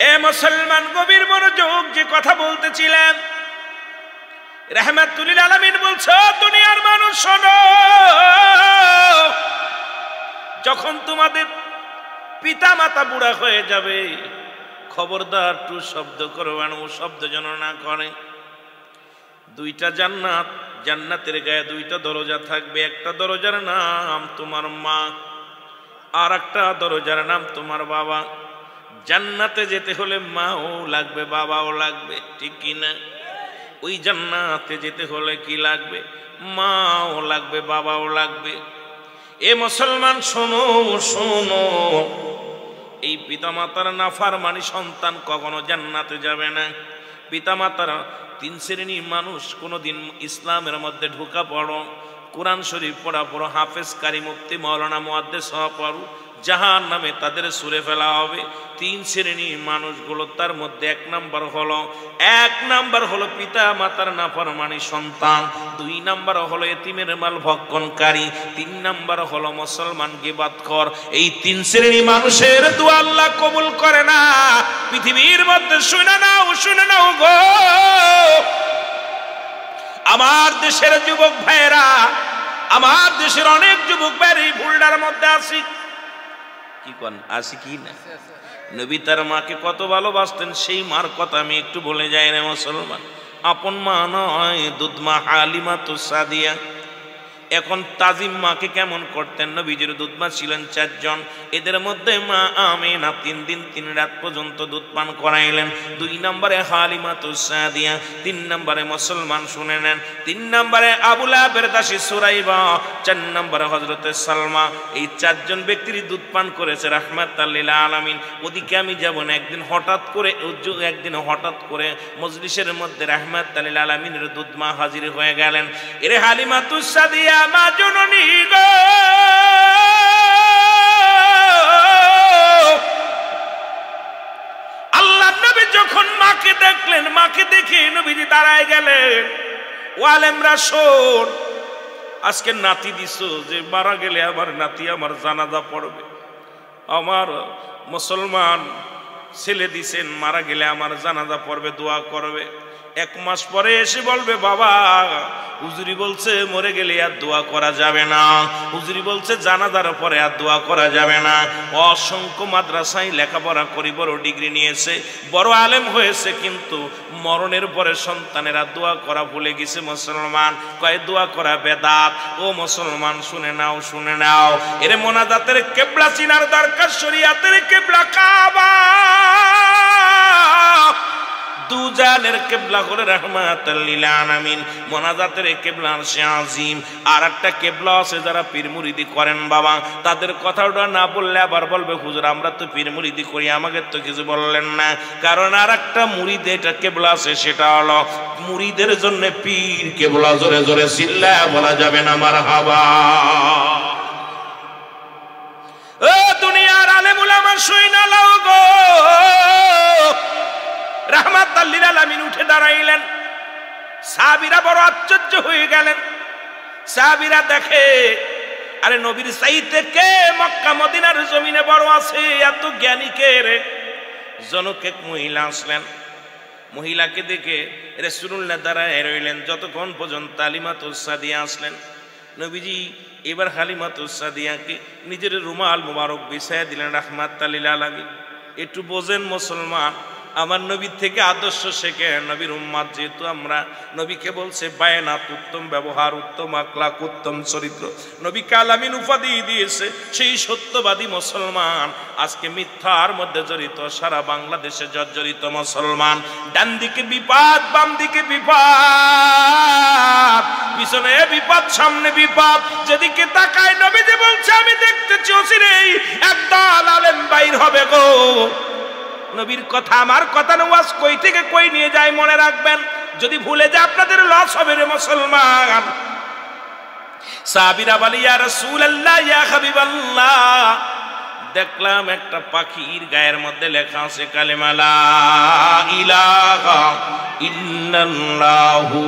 এ মুসলমান, গভীর মনোযোগ, যে কথা বলতেছিলাম, রাহমাতুল লিল আলামিন বলছো, দুনিয়ার মানুষ শোনো, যখন তোমাদের পিতা মাতা বুড়া হয়ে যাবে, খবরদার টু শব্দ করবে না, ও শব্দ যেন না করে। দুইটা জান্নাত, জান্নাতের গায়ে দুইটা দরজা থাকবে। একটা দরজার নাম তোমার মা, আর একটা দরজার নাম তোমার বাবা। জান্নাতে যেতে হলে মাও লাগবে, বাবাও লাগবে, ঠিক কিনা? ওই জান্নাতে যেতে হলে কি লাগবে? মাও লাগবে, বাবাও লাগবে। এ মুসলমান শোনো শোনো, এই পিতামাতার নাফরমানি সন্তান কখনো জান্নাতে যাবে না। পিতামাতার তিন শ্রেণীর মানুষ কোনোদিন ইসলামের মধ্যে ঢোকা পড়ো, কোরআন শরীফ পড়া পড়ো, হাফেজ, কারি, মুফতি, মাওলানা, মুহাদ্দিস হওয়া পড়ো, জাহান নামে তাদের সুরে ফেলা হবে। তিন শ্রেণীর মানুষগুলো, তার মধ্যে এক নাম্বার হলো পিতা মাতার নাফরমানি সন্তান, 2 নাম্বার হলো এতিমের মাল ভক্ষণকারী, 3 নাম্বার হলো মুসলমান গীবতখোর। এই 3 শ্রেণীর মানুষের দোয়া আল্লাহ কবুল করে না। পৃথিবীর মধ্যে শুনে নাও গো আমার দেশের যুবক ভাইয়েরা, আমার দেশের অনেক যুবক ভাইয়ের এই ভুলটার মধ্যে আসি কি না? নবী তার মাকে কত ভালোবাসতেন, সেই মার কথা আমি একটু বলে যাই না মুসলমান। আপন মা নয়, দুধ মা হালিমাতুস সাদিয়া। এখন তাজিম মাকে কেমন করতেন? নবীজির দুধ মা ছিলেন 4 জন। এদের মধ্যে মা আমিনা 3 দিন 3 রাত পর্যন্ত দুধ পান করাইলেন। 2 নম্বরে হালিমাতুস সাদিয়া, 3 নম্বরে মুসলমান শুনে নেন, 3 নম্বরে আবু লাহাবের দাসী সুরাইবা, 4 নম্বরে হযরতে সালমা। এই 4 জন ব্যক্তির দুধ পান করেছে রাহমাতাল লিল আলামিন। ওদিকে আমি যাব না। একদিন হঠাৎ করে মজলিসের মধ্যে রাহমাতাল লিল আলামিনের দুধ মা হাজির হয়ে গেলেন। এরে হালিমাতুস সাদিয়া মা জননী গো, আল্লাহর নবী যখন মাকে দেখলেন, মাকে দেখে নবীজি দাঁড়ায় গেলেন। ও আলেমরা শোন, আজকে নাতি দিছো, যে মারা গেলে আমার নাতি আমার জানাজা পড়বে। আমার মুসলমান ছেলে দিছেন, মারা গেলে আমার জানাজা পড়বে, দোয়া করবে। 1 মাস পরে এসে বলবে, বাবা হুজুরি বলছে মরে গেলে আর দোয়া করা যাবে না, হুজুরি বলছে জানাজার পরে আর দোয়া করা যাবে না। অসংখ্য মাদ্রাসায় লেখাপড়া করি, বড় ডিগ্রি নিয়েছে, বড় আলেম হয়েছে, কিন্তু মরণের পরে সন্তানেরা দোয়া করা ভুলে গেছে। মুসলমান কয় দোয়া করা বেদাত। ও মুসলমান শুনে নাও, এর মোনাজাতের কিবলা চিনার দরকার। শরীয়তের কিবলা কাবা, দুজানের কিবলা হলো রাহমাতাল লিল আলামিন, মোনাজাতের কিবলা আরশে আজিম। আর একটা কিবলা আছে, যারা পীর মুরিদি করেন বাবা, তাদের কথাটা না বললে আবার বলবে হুজুর আমরা তো পীর মুরিদি করি, আমাকে তো কিছু বললেন না। কারণ আর একটা মুরিদ এটা কিবলা আছে, সেটা হলো মুরিদের জন্য পীর কিবলা। জোরে জোরে চিল্লায়া বলা যাবে না মারহাবা। ও দুনিয়ার আলেম উলামা শুইনা লাও গো, রাহমাতাল লিল আলামিন উঠে দাঁড়াইলেন। সাহাবীরা বড় আশ্চর্য হয়ে গেলেন। সাহাবীরা দেখে, আরে নবীর চাইতে কে মক্কা মদিনার জমিনে বড় আছে, এত জ্ঞানী কে রে? জনক এক মহিলা আসলেন। মহিলাকে দেখে রাসূলুল্লাহ দাঁড়ায় রইলেন যতক্ষণ পর্যন্ত হালিমাতুস সাদিয়া আসলেন। নবীজি এবার হালিমাতুস সাদিয়াকে নিজের রুমাল মুবারক বিছায়া দিলেন রাহমাতাল লিল আলামিন। একটু বোঝেন মুসলমান, আমার নবীর থেকে আদর্শ শেখে। নবীর উম্মত যেহেতু আমরা, নবীকে বলছে বায়নাত, উত্তম ব্যবহার, উত্তম আখলাক, উত্তম চরিত্র। নবী কালামিন উপাধি দিয়েছে। সেই সত্যবাদী মুসলমান আজকে মিথ্যার মধ্যে জড়িত, সারা বাংলাদেশে জর্জরিত মুসলমান। ডান দিকে বিপদ, বাম দিকে বিপদ, পিছনে বিপদ, সামনে বিপদ। যেদিকে তাকায় নবীজি বলছে আমি দেখতেছি অচিরেই একদল আলেম বাইর হবে গো। নবীর কথা আমার কথা নওয়াজ কই থেকে কই নিয়ে যায় মনে রাখবেন। যদি ভুলে যায় আপনাদের লস হবে রে মুসলমান। সাহাবীরা বলে ইয়া রাসূলুল্লাহ, ইয়া হাবিবাল্লাহ, দেখলাম একটা পাখির গায়ের মধ্যে লেখা আছে কালেমা লা ইলাহা ইল্লাল্লাহু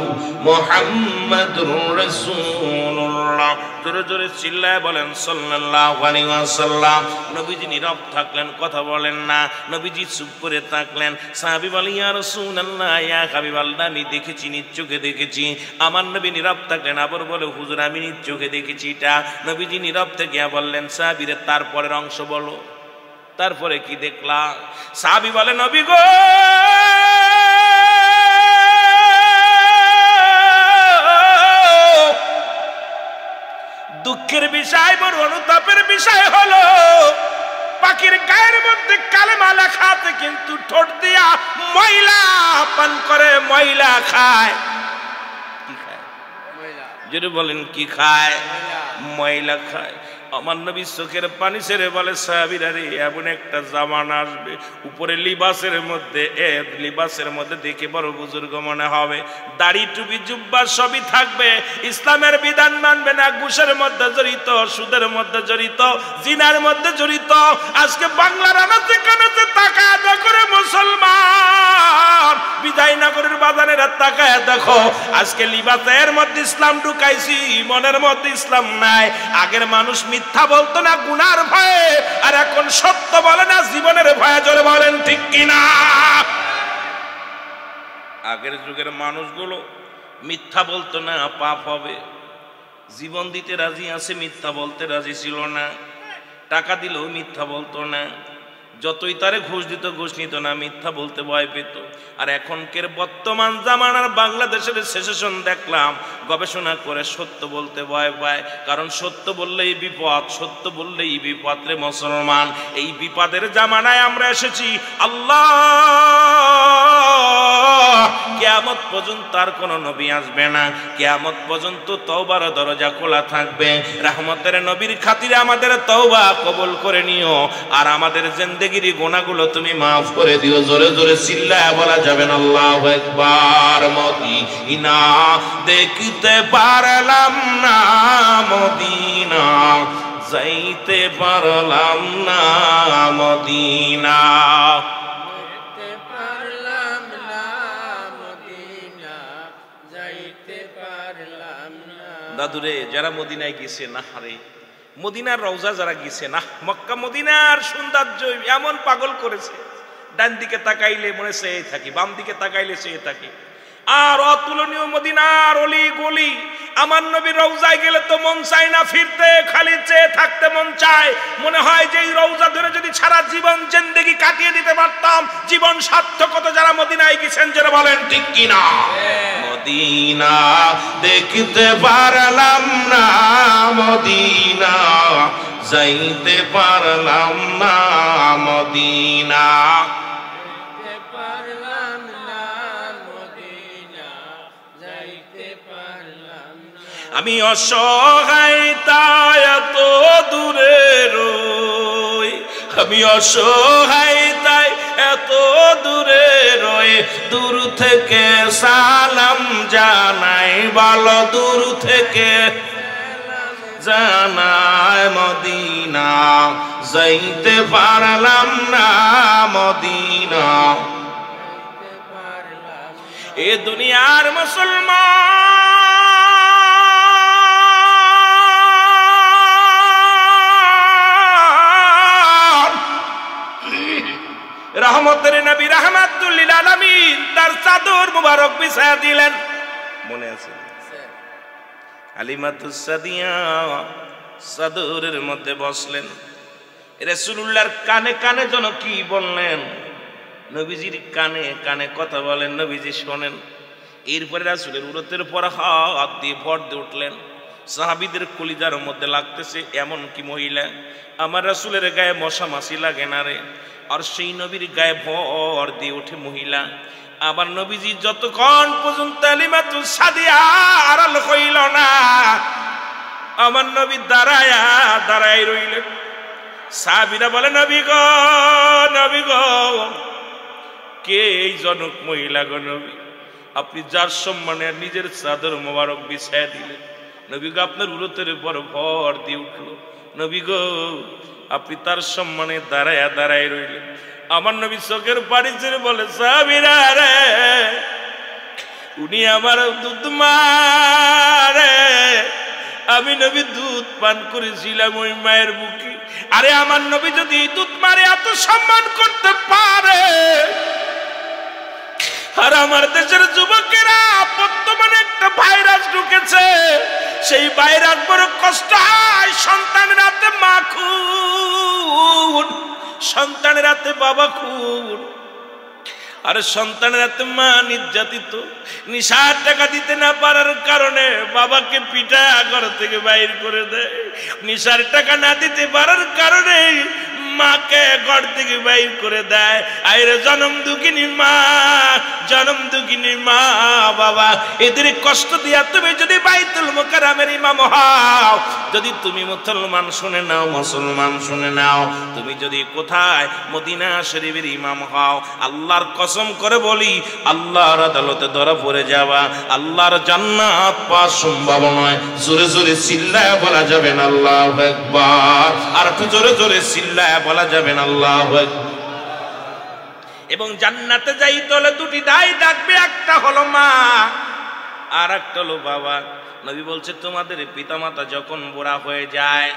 মুহাম্মাদুর রাসূলুল্লাহ। জোরে জোরে চিল্লায় বলেন সাল্লাল্লাহু আলাইহি ওয়াসাল্লাম। নবীজি নীরব থাকলেন, কথা বলেন না। নবীজি চুপ করে থাকলেন। সাহাবী বলে ইয়া রাসূলুল্লাহ, ইয়া হাবিবাল্লাহ, আমি দেখেছি, নিজ চোখে দেখেছি। আমার নবী নীরব থাকলেন। আবার বলে হুজুর আমি নিজ চোখে দেখেছি এটা। নবীজি নীরব থেকে বললেন সাহাবীরে তারপরের অংশ বলো, তারপরে কি দেখলা? সাহাবী বলে নবী গো, দুঃখের বিষয়, বড় অনুতাপের বিষয় হলো পাখির গায়ের মধ্যে কালেমা লেখা আছে, কিন্তু ঠোঁট দিয়া ময়লা পান করে, ময়লা খায়। কি খায়? যদি বলেন কি খায়? ময়লা খায়। আমার নবী চোখের পানি ছেড়ে বলে সাহাবীরা রে, এমন একটা জামানা আসবে উপরে লিবাসের মধ্যে দেখে বড় বুজুর্গ মনে হবে, দাড়ি টুপি জুব্বা সবই থাকবে, ইসলামের বিধান মানবে না, ঘুষের মধ্যে জড়িত, সুদের মধ্যে জড়িত, জিনার মধ্যে জড়িত। আজকে বাংলার আনাচে কানাচে তাকায় দেখো রে মুসলমান, বিজয়নগরের বাজারের তাকায় দেখো, আজকে লিবাসের মধ্যে ইসলাম ঢুকাইছি, মনের মধ্যে ইসলাম নাই। আগের মানুষ মিথ্যা বলতো না গুনার ভয়ে, আর এখন সত্য বলে না জীবনের ভয়ে। জোরে বলেন ঠিক কিনা? আগের যুগের মানুষগুলো মিথ্যা বলতো না, পাপ হবে, জীবন দিতে রাজি আছে, মিথ্যা বলতে রাজি ছিল না। টাকা দিলেও মিথ্যা বলতো না, যতই তারে ঘুষ দিত ঘুষ নিত না, মিথ্যা বলতে ভয় পেত। আর এখনকার বর্তমান জামানার বাংলাদেশের সেশন দেখলাম, গবেষণা করে সত্য বলতে ভয় পায়, কারণ সত্য বললেই বিপদ, সত্য বললেই বিপদ রে মুসলমান। এই বিপদের জামানায় আমরা এসেছি। আল্লাহ কিয়ামত পর্যন্ত আর কোন নবী আসবে না, কিয়ামত পর্যন্ত তওবার দরজা খোলা থাকবে। রহমতের নবীর খাতিরে আমাদের তওবা কবুল করে নিও, আর আমাদের জিন্দেগির গুনাহগুলো তুমি মাফ করে দিও। জোরে জোরে চিল্লায় বলা যাবে না আল্লাহু আকবার। মদিনা দেখতে পারলাম না, মদিনা যাইতে পারলাম না, মদিনা দাদুরে যারা মদিনায় গেছে না, হারে মদিনার রওজা যারা গেছে না, মক্কা মদিনার সৌন্দর্য এমন পাগল করেছে, ডান দিকে তাকাইলে মনে চেয়ে থাকি, বাম দিকে তাকাইলে চেয়ে থাকি। আর অতুলনীয় মদিনার অলি গলি, আমার নবীর রওজায় গেলে তো মন চায় না ফিরতে, খালি চেয়ে থাকতে মন চায়। মনে হয় যে এই রওজা ধরে যদি সারা জীবন জিন্দেগি কাটিয়ে দিতে পারতাম, জীবন সার্থকতা। যারা মদিনায় গেছেন যারা বলেন ঠিক কিনা? মদিনা দেখতে পারলাম না, মদিনা যাইতে পারলাম না, মদিনা আমি অসহায় তাই এত দূরে রই, আমি অসহায় তাই এত দূরে রই, দূর থেকে সালাম জানাই, ভালো দূর থেকে জানাই, মদিনা যাইতে পারলাম না, মদিনা। এ দুনিয়ার মুসলমান, রহমতের নবী রাহমাতুল লিল আলামিন তার চাদর মুবারক বিছায়া দিলেন, মনে আছে? হালিমাতুস সাদিয়া চাদরের মধ্যে বসলেন। রাসূলুল্লাহর কানে কানে যেন কি বললেন, নবীজির কানে কানে কথা বলেন, নবীজি শোনেন। এরপরে রাসূলের উরতের পর হাত দিয়ে ভর দিয়ে উঠলেন। সাহাবীদের কলিজার মধ্যে লাগতেছে, এমন কি মহিলা, আমার রাসূলের গায়ে মশা মাছি লাগে না রে। আর সেই নবীর গায়ে ভর দিয়ে ওঠে মহিলা। আবার নবীজি যতক্ষণ পর্যন্ত হালিমাতুস সাদিয়া আড়াল হইল না, আমার নবী দাঁড়ায় রইলেন। সাহাবীরা বলে নবী গো, নবী গো, কে এই জনক মহিলা গো নবী? আপনি যার সম্মানে নিজের চাদর মোবারক বিছায়া দিলেন, নবী গো আপনার উরতের উপর ভর দিয়ে উঠল, নবী গো আপনি তার সম্মানে দাঁড়ায় রইলেন। আমার নবী চোখের পানি ছেড়ে বলে সাহাবীরা রে, উনি আমার দুধ মা রে, আমি নবী দুধ পান করেছিলাম ওই মায়ের বুকে। আরে আমার নবী যদি দুধ মারে এত সম্মান করতে পারে, আর আমার দেশের যুবকেরা বর্তমানে একটা ভাইরাস ঢুকেছে, সেই ভাইরাস বড় কষ্ট হয়। সন্তানের হাতে মা খুন, সন্তানের হাতে বাবা খুন, আর সন্তানের হাতে মা নির্যাতিত। নিশার টাকা দিতে না পারার কারণে বাবাকে পিটা ঘর থেকে বাইর করে দেয়। নিশার টাকা না দিতে পারার কারণে মাকে ঘর থেকে বাইর করে দেয়। আইরে জনম দুঃখিনী মা, জনম দুঃখিনী মা বাবা, এদের কষ্ট দিয়া তুমি যদি বাইতুল মুকাররমের ইমাম হও, যদি তুমি মুসলমান শুনে নাও, মুসলমান শুনে নাও, তুমি যদি কোথায় মদিনা শরীফের ইমাম হও, আল্লাহর কসম করে বলি আল্লাহর আদালতে ধরা পড়ে যাবা। আল্লাহর জান্নাত পাওয়া সম্ভব নয়। জোরে জোরে চিল্লায় বলা যাবে না আল্লাহু আকবার। আর একটু জোরে জোরে চিল্লায় বলা যাবে না আল্লাহু আকবার। এবং জান্নাতে যাইতে হলে দুটি দায় ডাকবে, একটা হলো মা আর একটা হলো বাবা। নবী বলছে তোমাদের পিতামাতা যখন বুড়া হয়ে যায়,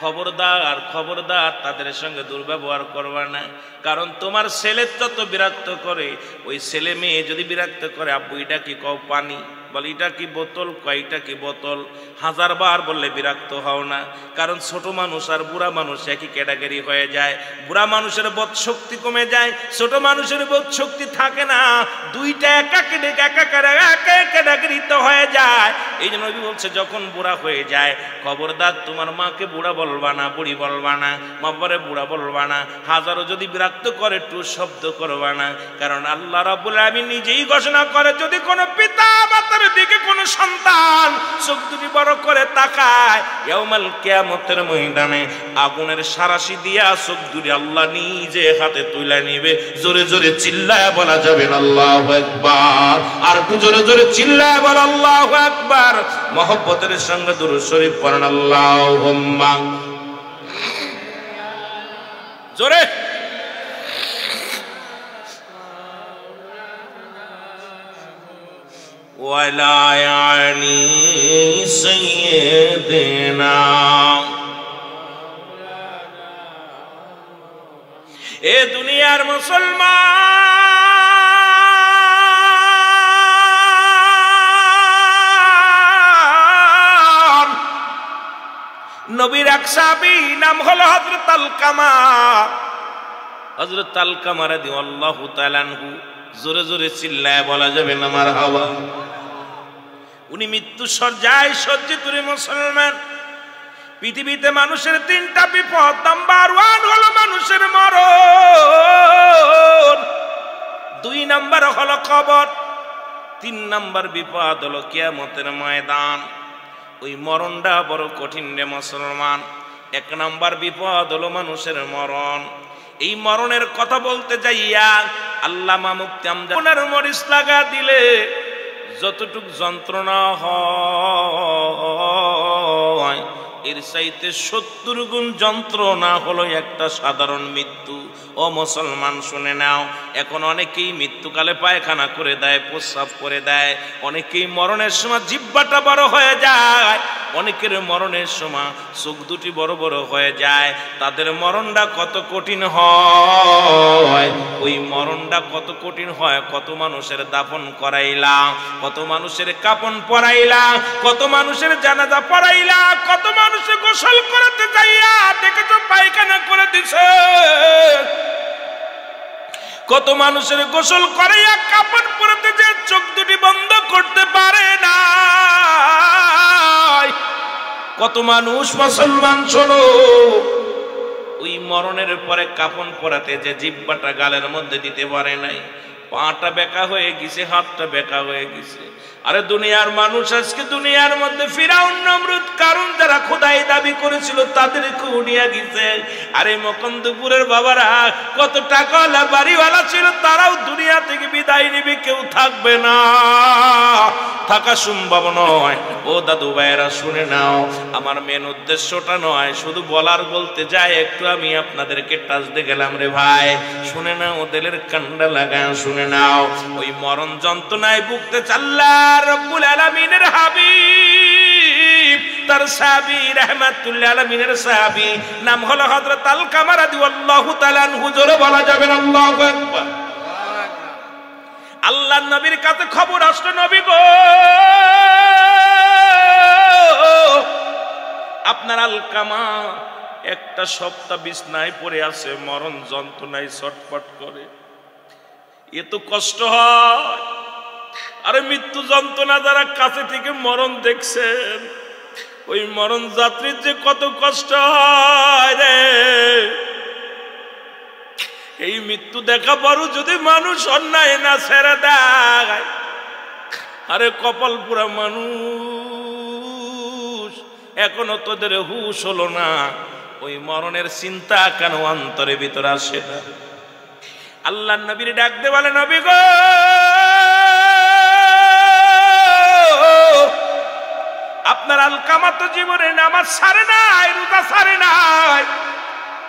খবরদার খবরদার তাদের সঙ্গে দুর্ব্যবহার করবা না। কারণ তোমার ছেলে যত বিরক্ত করে, ওই ছেলে মেয়ে যদি বিরক্ত করে, আব্বু এটা কি কও পানি, বলে এটা কি বোতল, কয়টা কি বোতল, 1000বার বললে বিরক্ত হও না। কারণ ছোট মানুষ আর বুড়া মানুষ একই ক্যাটাগরি হয়ে যায়। বুড়া মানুষের বোধ শক্তি কমে যায়, ছোট মানুষের বোধ শক্তি থাকে না, দুইটা একা ক্যাটাগরিতে হয়ে যায়। এই জন্য নবী বলছে যখন বুড়া হয়ে যায়, খবরদার তোমার মাকে বুড়া বলবা না, বুড়ি বলবা না, বাবারে বুড়া বলবা না। হাজারো যদি বিরক্ত করে একটু শব্দ করবা না। কারণ আল্লাহ রাব্বুল আলামিন নিজেই ঘোষণা করে, যদি কোনো পিতা মাতার দিকে কোনো সন্তান চোখ দুটি বড় করে তাকায়, ইয়াউমাল কিয়ামতের ময়দানে আগুনের সারাশি দিয়া চোখ দুটি আল্লাহ নিজে হাতে তুলে নিবে। জোরে জোরে চিল্লায় বলা যাবে না আল্লাহু আকবার। আর একটু জোরে জোরে চিল্লায় বল আল্লাহু আকবার। মহব্বতের সঙ্গে দুরূদ শরীফ পড়েন আল্লাহুম্মা জোরে। ওয়ালা ইয়ানি সাইয়্যিদিনা, এ দুনিয়ার মুসলমান, নবীর এক সাহাবী নাম হলো হযরত আলকামা। হযরত আলকামা রাদিয়াল্লাহু তাআলা আনহু, জোরে জোরে চিল্লায় বলা যাবে না মারহাবা। উনি মৃত্যু সজ্জায় সজ্জিত মুসলমান। পৃথিবীতে মানুষের 3টা বিপদ, নাম্বার 1 হলো মানুষের মরণ, 2 নাম্বার হলো কবর, 3 নাম্বার বিপদ হলো কিয়ামতের ময়দান। ওই মরণটা বড় কঠিন রে মুসলমান। 1 নাম্বার বিপদ হলো মানুষের মরণ। এই মরণের কথা বলতে যাইয়া আল্লামা মুফতি আমজাদ মরিচ লাগা দিলে যতটুক যন্ত্রণা হয়, এর চাইতে 70 গুণ যন্ত্রণা হলো একটা সাধারণ মৃত্যু। ও মুসলমান শুনে নাও, এখন অনেকেই মৃত্যুকালে পায়খানা করে দেয়, প্রস্রাব করে দেয়, অনেকেই মরণের সময় জিহ্বাটা বড় হয়ে যায়, অনেকের মরণের সময় চোখ দুটি বড় বড় হয়ে যায়। তাদের মরণটা কত কঠিন হয়, ওই মরণটা কত কঠিন হয়। কত মানুষের দাফন করাইলাম, কত মানুষের কাফন পরাইলা, কত মানুষের জানাজা পড়াইলা, কত মানুষের গোসল করতে যাইয়া দেখেছ পায়খানা করে দিছে, কত মানুষের গোসল করাইয়া কাফন পরাতে যে চোখ দুটি বন্ধ করতে পারে না। কত মানুষ মুসলমান শোনো, ওই মরণের পরে কাফন পরাতে যে জিহ্বাটা গালের মধ্যে দিতে পারে নাই, পাটা বেঁকা হয়ে গেছে, হাতটা বেঁকা হয়ে গেছে। আরে দুনিয়ার মানুষ আজকে দুনিয়ার মধ্যে ফিরাউন নমরুদ কারণ যারা খোদাই দাবি করেছিল তাদেরকে উড়িয়ে গেছে। আরে মকন্দপুরের বাবারা কত টাকাওয়ালা বাড়িওয়ালা ছিল, তারাও দুনিয়া থেকে বিদায় নিবে, কেউ থাকবে না, থাকা সম্ভব নয়। ও দাদু ভাইয়েরা শুনে নাও, আমার মেন উদ্দেশ্যটা নয় শুধু বলতে যায়, একটু আমি আপনাদেরকে টাচ দিয়ে গেলাম রে ভাই। শুনে নাও, দিলের কান্ডা লাগায় শুনে নাও। ওই মরণ যন্ত্রণায় ভুগতে চাল্লা রব্বুল আলামিনের হাবিব তার সাহাবী রাহমাতুল্লাহ আলামিনের সাহাবী নাম হলো হযরত আলকামা রাদিয়াল্লাহু তাআলা আনহু। জোরে বলা যাবে না আল্লাহু আকবার। আল্লাহর নবীর কাছে খবর আসলো, নবী গো আপনার আলকামা একটা সপ্তাহ বিছনায় পড়ে আছে, মরণ যন্ত্রণায় ছটফট করে, এ তো কষ্ট হয়। আরে মৃত্যু যন্ত্রণা যারা কাছে থেকে মরণ দেখছেন, ওই মরণ যাত্রীর যে কত কষ্ট হয় রে। এই মৃত্যু দেখা পরও যদি মানুষ অন্যায় না ছেড়ে দেয়, আরে কপাল পুরা মানুষ, এখনো তোদের হুশ হলো না, ওই মরণের চিন্তা কেন অন্তরের ভিতরে আসে না? আল্লাহ নবীর ডাক দে বলে, নবী গো আপনার আলকামা তো জীবনে নামাজ ছাড়ে নাই, রোজা ছাড়ে নাই,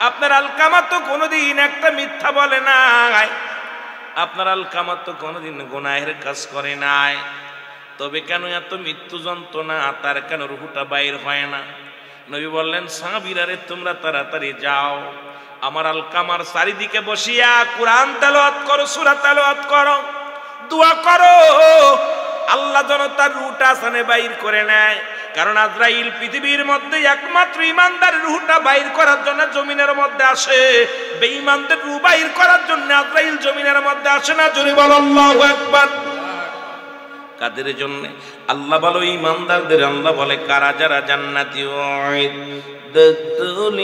আপনার আলকামা তো কোনোদিন একটা মিথ্যা বলে নাই, আপনার আলকামা তো কোনোদিন গুনাহের কাজ করে নাই, তবে কেন এত মৃত্যু যন্ত্রণা, তার কেন রুহুটা বাইর হয় না? নবী বললেন, সাহাবীরা রে তোমরা তাড়াতাড়ি যাও, আমার আলকামার চারিদিকে বসিয়া কুরআন তেলাওয়াত করো, সূরা তেলাওয়াত করো, দোয়া করো, আল্লাহ যেন তার রুহটা আসানে বাইর করে নেয়। কারণ আজরাইল পৃথিবীর মধ্যে একমাত্র ঈমানদার রুহটা বাইর করার জন্য জমিনের মধ্যে আসে, বেঈমানদের রূহ বাইর করার জন্য আজরাইল জমিনের মধ্যে আসে না। জোরে বলো আল্লাহু আকবার। কাদের জন্য? আল্লাহ বলো ঈমানদারদের, আল্লাহ বলে কারা যারা জান্নাতি উইদ্দাতুল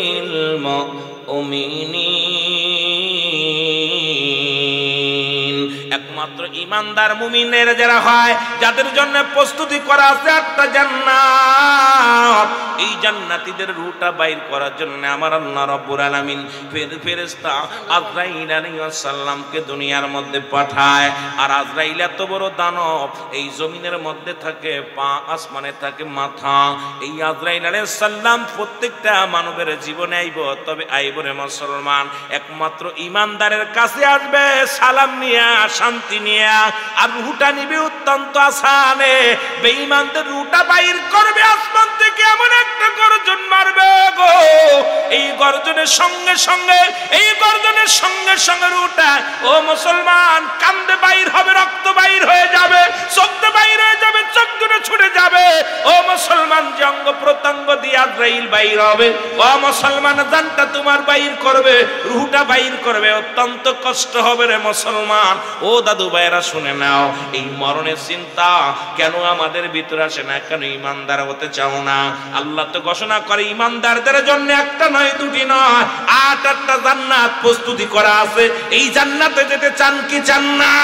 মুমিনিন, একমাত্র ঈমানদার মুমিনের যারা হয়, যাদের জন্য প্রস্তুতি করা আছে একটা জান্নাত, এই জান্নাতীদের রুহটা বাইর করার জন্য আমার আল্লাহ রাব্বুল আলামিন ফেরেশতা আজরাইল আলাইহিস সালামকে দুনিয়ার মধ্যে পাঠায়। আর আজরাইল এত বড় দানব, এই জমিনের মধ্যে থাকে পা, আসমানে থাকে মাথা। এই আজরাইল আলাইহিস সালাম প্রত্যেকটা মানবের জীবনে আইব, তবে আইব রে মুসলমান একমাত্র ঈমানদারের কাছে আসবে সালাম নিয়া, শান্তি নিয়া, আর রুহটা নিবে অত্যন্ত আসানে। বেঈমানদের রুহটা বাইর করবে আসমান থেকে, এমন একটা গর্জন মারবে গো, এই গর্জনের সঙ্গে সঙ্গে, এই গর্জনের সঙ্গে সঙ্গে রুহটা ও মুসলমান কান্দে বাইর হবে, রক্ত বাইর হয়ে যাবে, চোখ বাইর হয়ে যাবে, চোখ দুটো ছুটে যাবে। ও মুসলমান যে অঙ্গ প্রত্যঙ্গ দিয়ে আজরাইল বাইর হবে, ও মুসলমান জানটা তোমার বাইর করবে, রুহটা বাইর করবে, অত্যন্ত কষ্ট হবে রে মুসলমান। ও দাদু ভাইরা শুনে নাও, এই মরণের চিন্তা কেন আমাদের ভিতরে আসে না? কেন ঈমানদার হতে চাও না? আল্লাহ তো ঘোষণা করে ঈমানদারদের জন্য একটা নয়, দুটি নয়, 8টা জান্নাত প্রস্তুতি করা আছে। এই জান্নাতে যেতে চান কি চান না?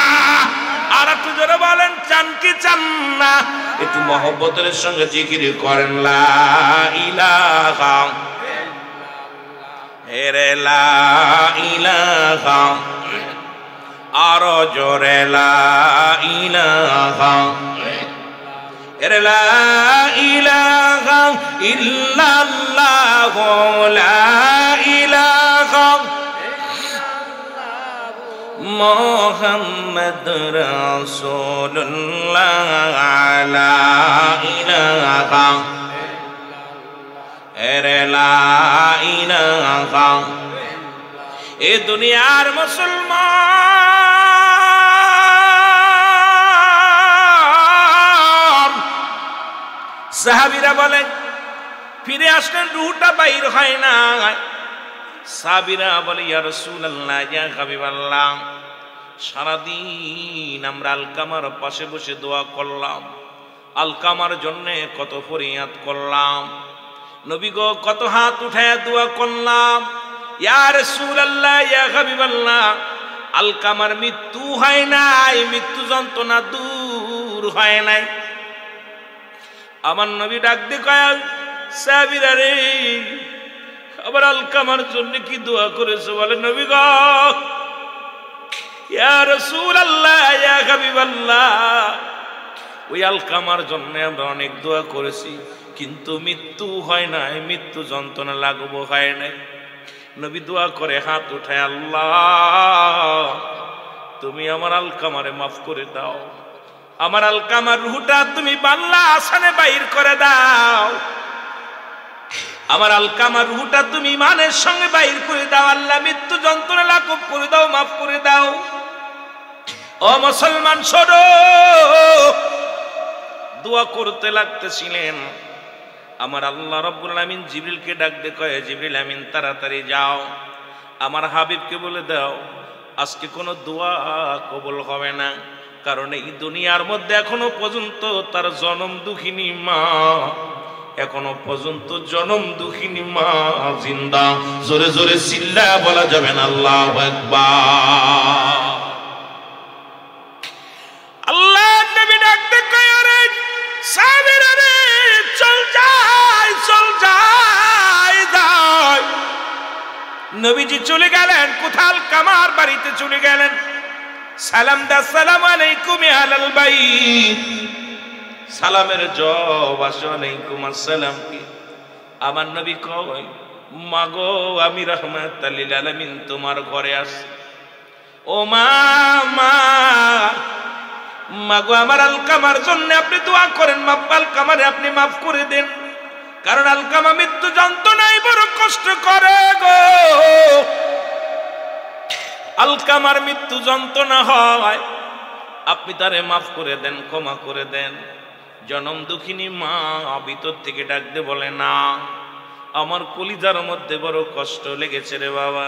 আর একটু জোরে বলেন, চান কি চান না? একটু মহব্বতের সঙ্গে জিকির করেন, লা ইলাহা হেরে লা ইলাহা, আরো জোরে লা ইলাহা হেরে লা ইলাহা ইল্লাল্লাহু, লা ইলাহা মুহাম্মদ রাসূলুল্লাহ, লা ইলাহা হেরে লা ইলাহা। এ দুনিয়ার মুসলমান সাহাবীরা বলেন, ফিরে আসলেন, রুহটা বাইর হয় না। সাহাবীরা বলে, ইয়া রাসূলুল্লাহ, ইয়া হাবিবাল্লাহ, সারাদিন আমরা আলকামার পাশে বসে দোয়া করলাম, আলকামার জন্য কত ফরিয়াদ করলাম, নবী গো কত হাত উঠায় দোয়া করলাম, ইয়া রাসূলুল্লাহ, ইয়া হাবিবাল্লাহ, আলকামার মৃত্যু হয় নাই, মৃত্যু যন্ত্রণা দূর হয় নাই। আমার নবী ডাক দিয়ে কয়, সাহাবীরা রে, আবার আলকামার জন্য কি দোয়া করেছে? বলে, নবী গো, ইয়া রাসূলুল্লাহ, ইয়া হাবিবাল্লাহ, ওই আলকামার জন্য আমরা অনেক দোয়া করেছি, কিন্তু মৃত্যু হয় নাই, মৃত্যু যন্ত্রণা লাগব হয় নাই। নবী দোয়া করে হাত উঠায়, আল্লাহ তুমি আমার আলকামারে মাফ করে দাও, আমার আলকামার রুহটা তুমি বাংলা আসানে বাইর করে দাও। আমার আলকামার রুহটা তুমি ইমানের সঙ্গে বাইর করে দাও আল্লাহ, মৃত্যু যন্ত্রণা লাঘব করে দাও, মাফ করে দাও। ও মুসলমান শোনো, দোয়া করতে লাগতেছিলেন, আমার আল্লাহ রাব্বুল আমিন জিবরিলকে ডাক দিয়ে কয়, জিবরিল আমিন তাড়াতাড়ি যাও, আমার হাবিবকে বলে দাও আজকে কোনো দোয়া কবুল হবে না, কারণ এই দুনিয়ার মধ্যে এখনো পর্যন্ত তার জনম দুঃখিনী মা, এখনো পর্যন্ত জনম দুঃখিনী মা জিন্দা। জোরে জোরে চিল্লায়া বলা যাবে না আল্লাহু আকবার। আল্লাহ নবী ডাকতে কয়, আরে সাহাবীরা রে, চল যাই চল যাই যাই। নবীজি চলে গেলেন কোথাল কামার বাড়িতে চলে গেলেন, সালাম দা, আসসালামু আলাইকুম ইয়া আহলাল বাইত। সালামের জবাব আলাইকুম আসসালাম কি? আমার নবী কয়, মাগো আমি রাহমাতুল লিল আলামিন তোমার ঘরে আসি। ও মা, মা মাগো আমার আলকামার জন্য আপনি দোয়া করেন, আলকামারে আপনি মাফ করে দেন, কারণ আলকামা মৃত্যু যন্ত্রণায় বড় কষ্ট করে গো। আলকামার মৃত্যু যন্ত্রণা হয়, আপনি তারে মাফ করে দেন, ক্ষমা করে দেন। জনম দুঃখিনী মা ভিতর থেকে ডাকতে বলে, না আমার কলিজার মধ্যে বড় কষ্ট লেগেছে রে বাবা।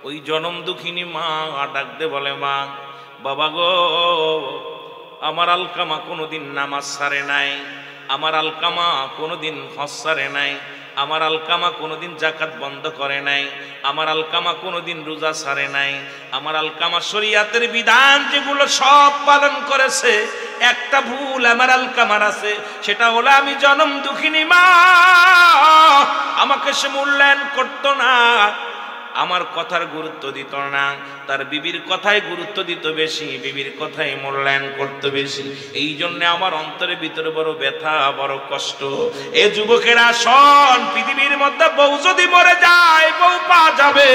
ওই জনম দুঃখিনী মা ডাকতে বলে, মা বাবা গো, আমার আলকামা কোনোদিন নামাজ ছাড়ে নাই, আমার আলকামা কোনোদিন হজ ছাড়ে নাই, আমার আলকামা কোনোদিন যাকাত বন্ধ করে নাই, আমার আলকামা কোনোদিন রোজা ছাড়ে নাই, আমার আলকামা শরীয়তের বিধান যেগুলো সব পালন করেছে, একটা ভুল আমার আলকামার আছে, সেটা হলো আমি জনম দুঃখিনী মা, আমাকে সে মূল্যায়ন করতো না, আমার কথার গুরুত্ব দিত না, তার বিবির কথায় গুরুত্ব দিত বেশি, বিবির কথায় মূল্যায়ন করতে বেশি। এই জন্য আমার অন্তরের ভিতরে বড় ব্যথা, বড় কষ্ট। এ যুবকেরা শোন, পৃথিবীর মধ্যে বউ যদি মরে যায় বউ পাওয়া যাবে,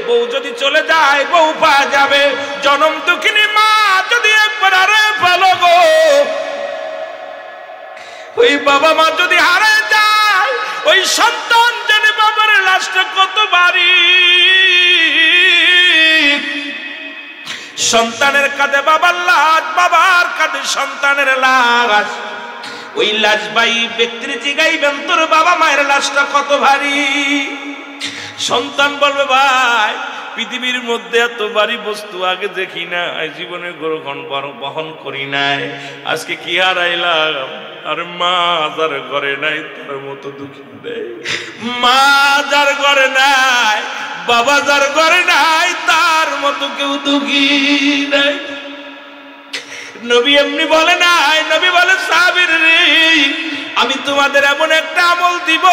বউ যদি চলে যায় বউ পাওয়া যাবে, জনম দুঃখিনী মা যদি একবার আরে ভালো গো, ওই বাবা মা যদি হারে যায়, ওই সন্তান জানে বাবার লাশটা কত ভারী। সন্তানের কাঁধে বাবার লাশ, বাবার কাঁধে সন্তানের লাশ। ওই লাশ ভাই ব্যক্তির জিগাইবেন, তোর বাবা মায়ের লাশটা কত ভারী। সন্তান বলবে, ভাই পৃথিবীর মধ্যে এত ভারী বস্তু আগে দেখি না, জীবনে গ্রহণ বহন করি নাই, আজকে কি হারাইলাম। আর মা যার ঘরে নাই তার মতো দুঃখী নেই, মা যার ঘরে নাই, বাবা যার ঘরে নাই, তার মতো কেউ দুঃখী নাই। নবী এমনি বলে নাই, নবী বলে, সাহাবীর রে, আমি তোমাদের এমন একটা আমল দিব,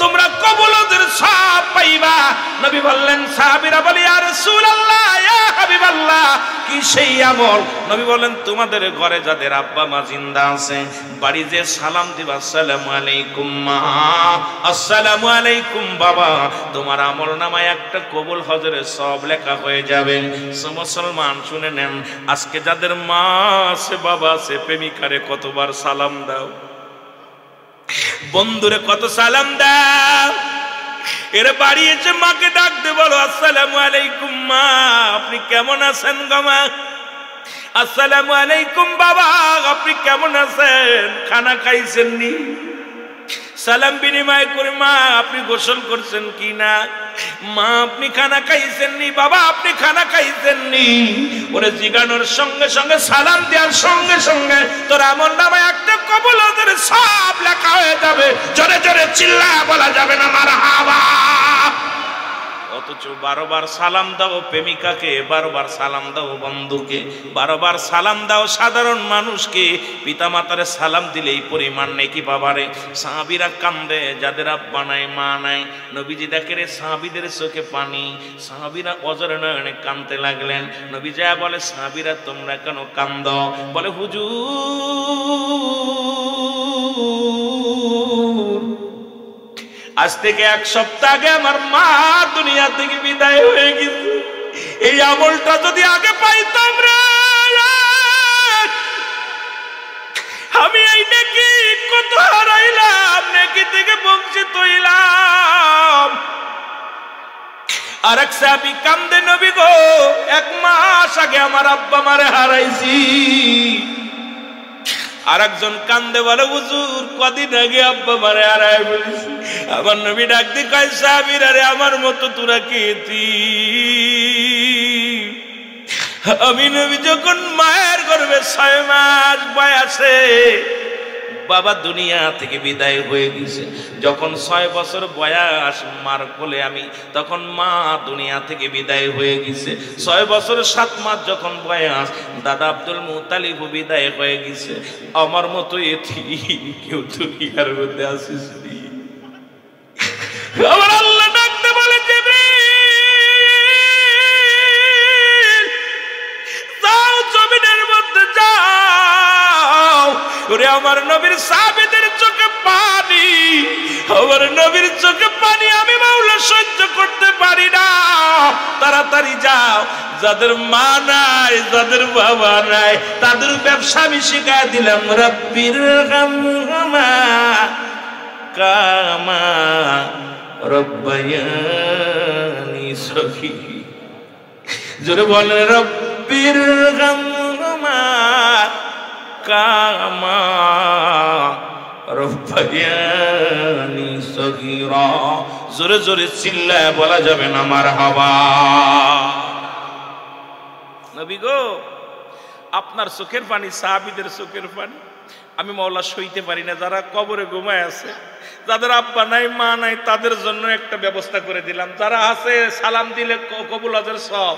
তোমরা কবুলতের সব পাইবা। নবী বললেন, সাহাবীরা বলে, ইয়া রাসূলুল্লাহ, ইয়া হাবিবাল্লাহ, কি সেই আমল? নবী বলেন, তোমাদের ঘরে যাদের আব্বা মা জিন্দা আছে, বাড়ি যে সালাম দিবা, আসসালামু আলাইকুম মা, আসসালামু আলাইকুম বাবা, তোমার আমল নামায় একটা কবুল হজরের সব লেখা হয়ে যাবে। মুসলমান শুনে নেন, আজকে যাদের মা আছে, বাবা আছে, প্রেমিকারে কতবার সালাম দাও, বন্ধুরে কত সালাম দাও। এর বাড়ি এসে মাকে ডাক দে, বলো, আসসালামু আলাইকুম মা, আপনি কেমন আছেন গো মা? আসসালামু আলাইকুম বাবা, আপনি কেমন আছেন? খানা খাইছেন নি? সালাম বিনিময় করে, মা আপনি গোসল করছেন কি না? মা আপনি খানা খাইছেন নি? বাবা আপনি খানা খাইছেন নি? ওরে জিগানোর সঙ্গে সঙ্গে, সালাম দেওয়ার সঙ্গে সঙ্গে তোর আমল নামায় একটা কবুলতের সব লেখা হয়ে যাবে। জোরে জোরে চিল্লায়া বলা যাবে না মারহাবা। অথচ 12 বার সালাম দাও প্রেমিকাকে, 12 বার সালাম দাও বন্ধুকে, 12 বার সালাম দাও সাধারণ মানুষকে, পিতা মাতারে সালাম দিলেই পরিমাণ নেকি পাবারে। সাহাবীরা কান্দে, যাদের আব্বা নাই মা নাই। নবীজি দেখে রে সাহাবীদের চোখে পানি, সাহাবীরা অজরে নয়নে কাঁদতে লাগলেন। নবী যা বলে, সাহাবীরা তোমরা কেন কান্দ? বলে, হুজুর আজ থেকে 1 সপ্তাহ আগে আমার মা দুনিয়া থেকে বিদায় হয়ে গেছে, এই আমলটা যদি আগে পাইতাম রে, আমি এই নেকি কত হারাইলাম, নেকি থেকে বঞ্চিত হইলাম। সাহাবী কান্দে, নবী গো 1 মাস আগে আমার আব্বা মারে হারাইছি। আর একজন কান্দে বলে হুজুর কদিন আগে আব্বা মারে হারাই ফেলেছি। আমার নবী ডাক দিয়ে কয় সাহাবীরা রে আমার মতো তোরা কেতি। আমি নবী যখন মায়ের গর্ভে 6 মাস বয়সে বাবা দুনিয়া থেকে বিদায় হয়ে গেছে, যখন 6 বছর বয়স মার কোলে আমি, তখন মা দুনিয়া থেকে বিদায় হয়ে গেছে। 6 বছর 7 মাস যখন বয়স দাদা আব্দুল মুত্তালিব বিদায় হয়ে গেছে। আমার মতো এতিম কেউ দুনিয়ার মধ্যে আসিস নি। আমার আল্লাহ ডাকতে বলে জিবরিল যাও জমিনের মধ্যে যাও, ওরে আমার নবীর সাহাবীদের চোখে পানি, আমার নবীর চোখে পানি আমি মাওলা সহ্য করতে পারি না, তাড়াতাড়ি যাও। যাদের মা নাই, যাদের বাবা নাই, তাদের ব্যবসা আমি শিখাই দিলাম, রব্বির হামহুমা কামা রব্বায়ানি সগীরা। জোরে বলেন রব্বির হামহুমা কামা রব্বায়ানি সগীরা। জোরে জোরে চিল্লায় বলা যাবে না মারহাবা। নবী গো আপনার চোখের পানি, সাহাবীদের চোখের পানি আমি মাওলা সইতে পারি না। যারা কবরে ঘুমায় আছে, যাদের আব্বা নাই মা নাই, তাদের জন্য একটা ব্যবস্থা করে দিলাম। যারা আছে সালাম দিলে কবুল হজের সব,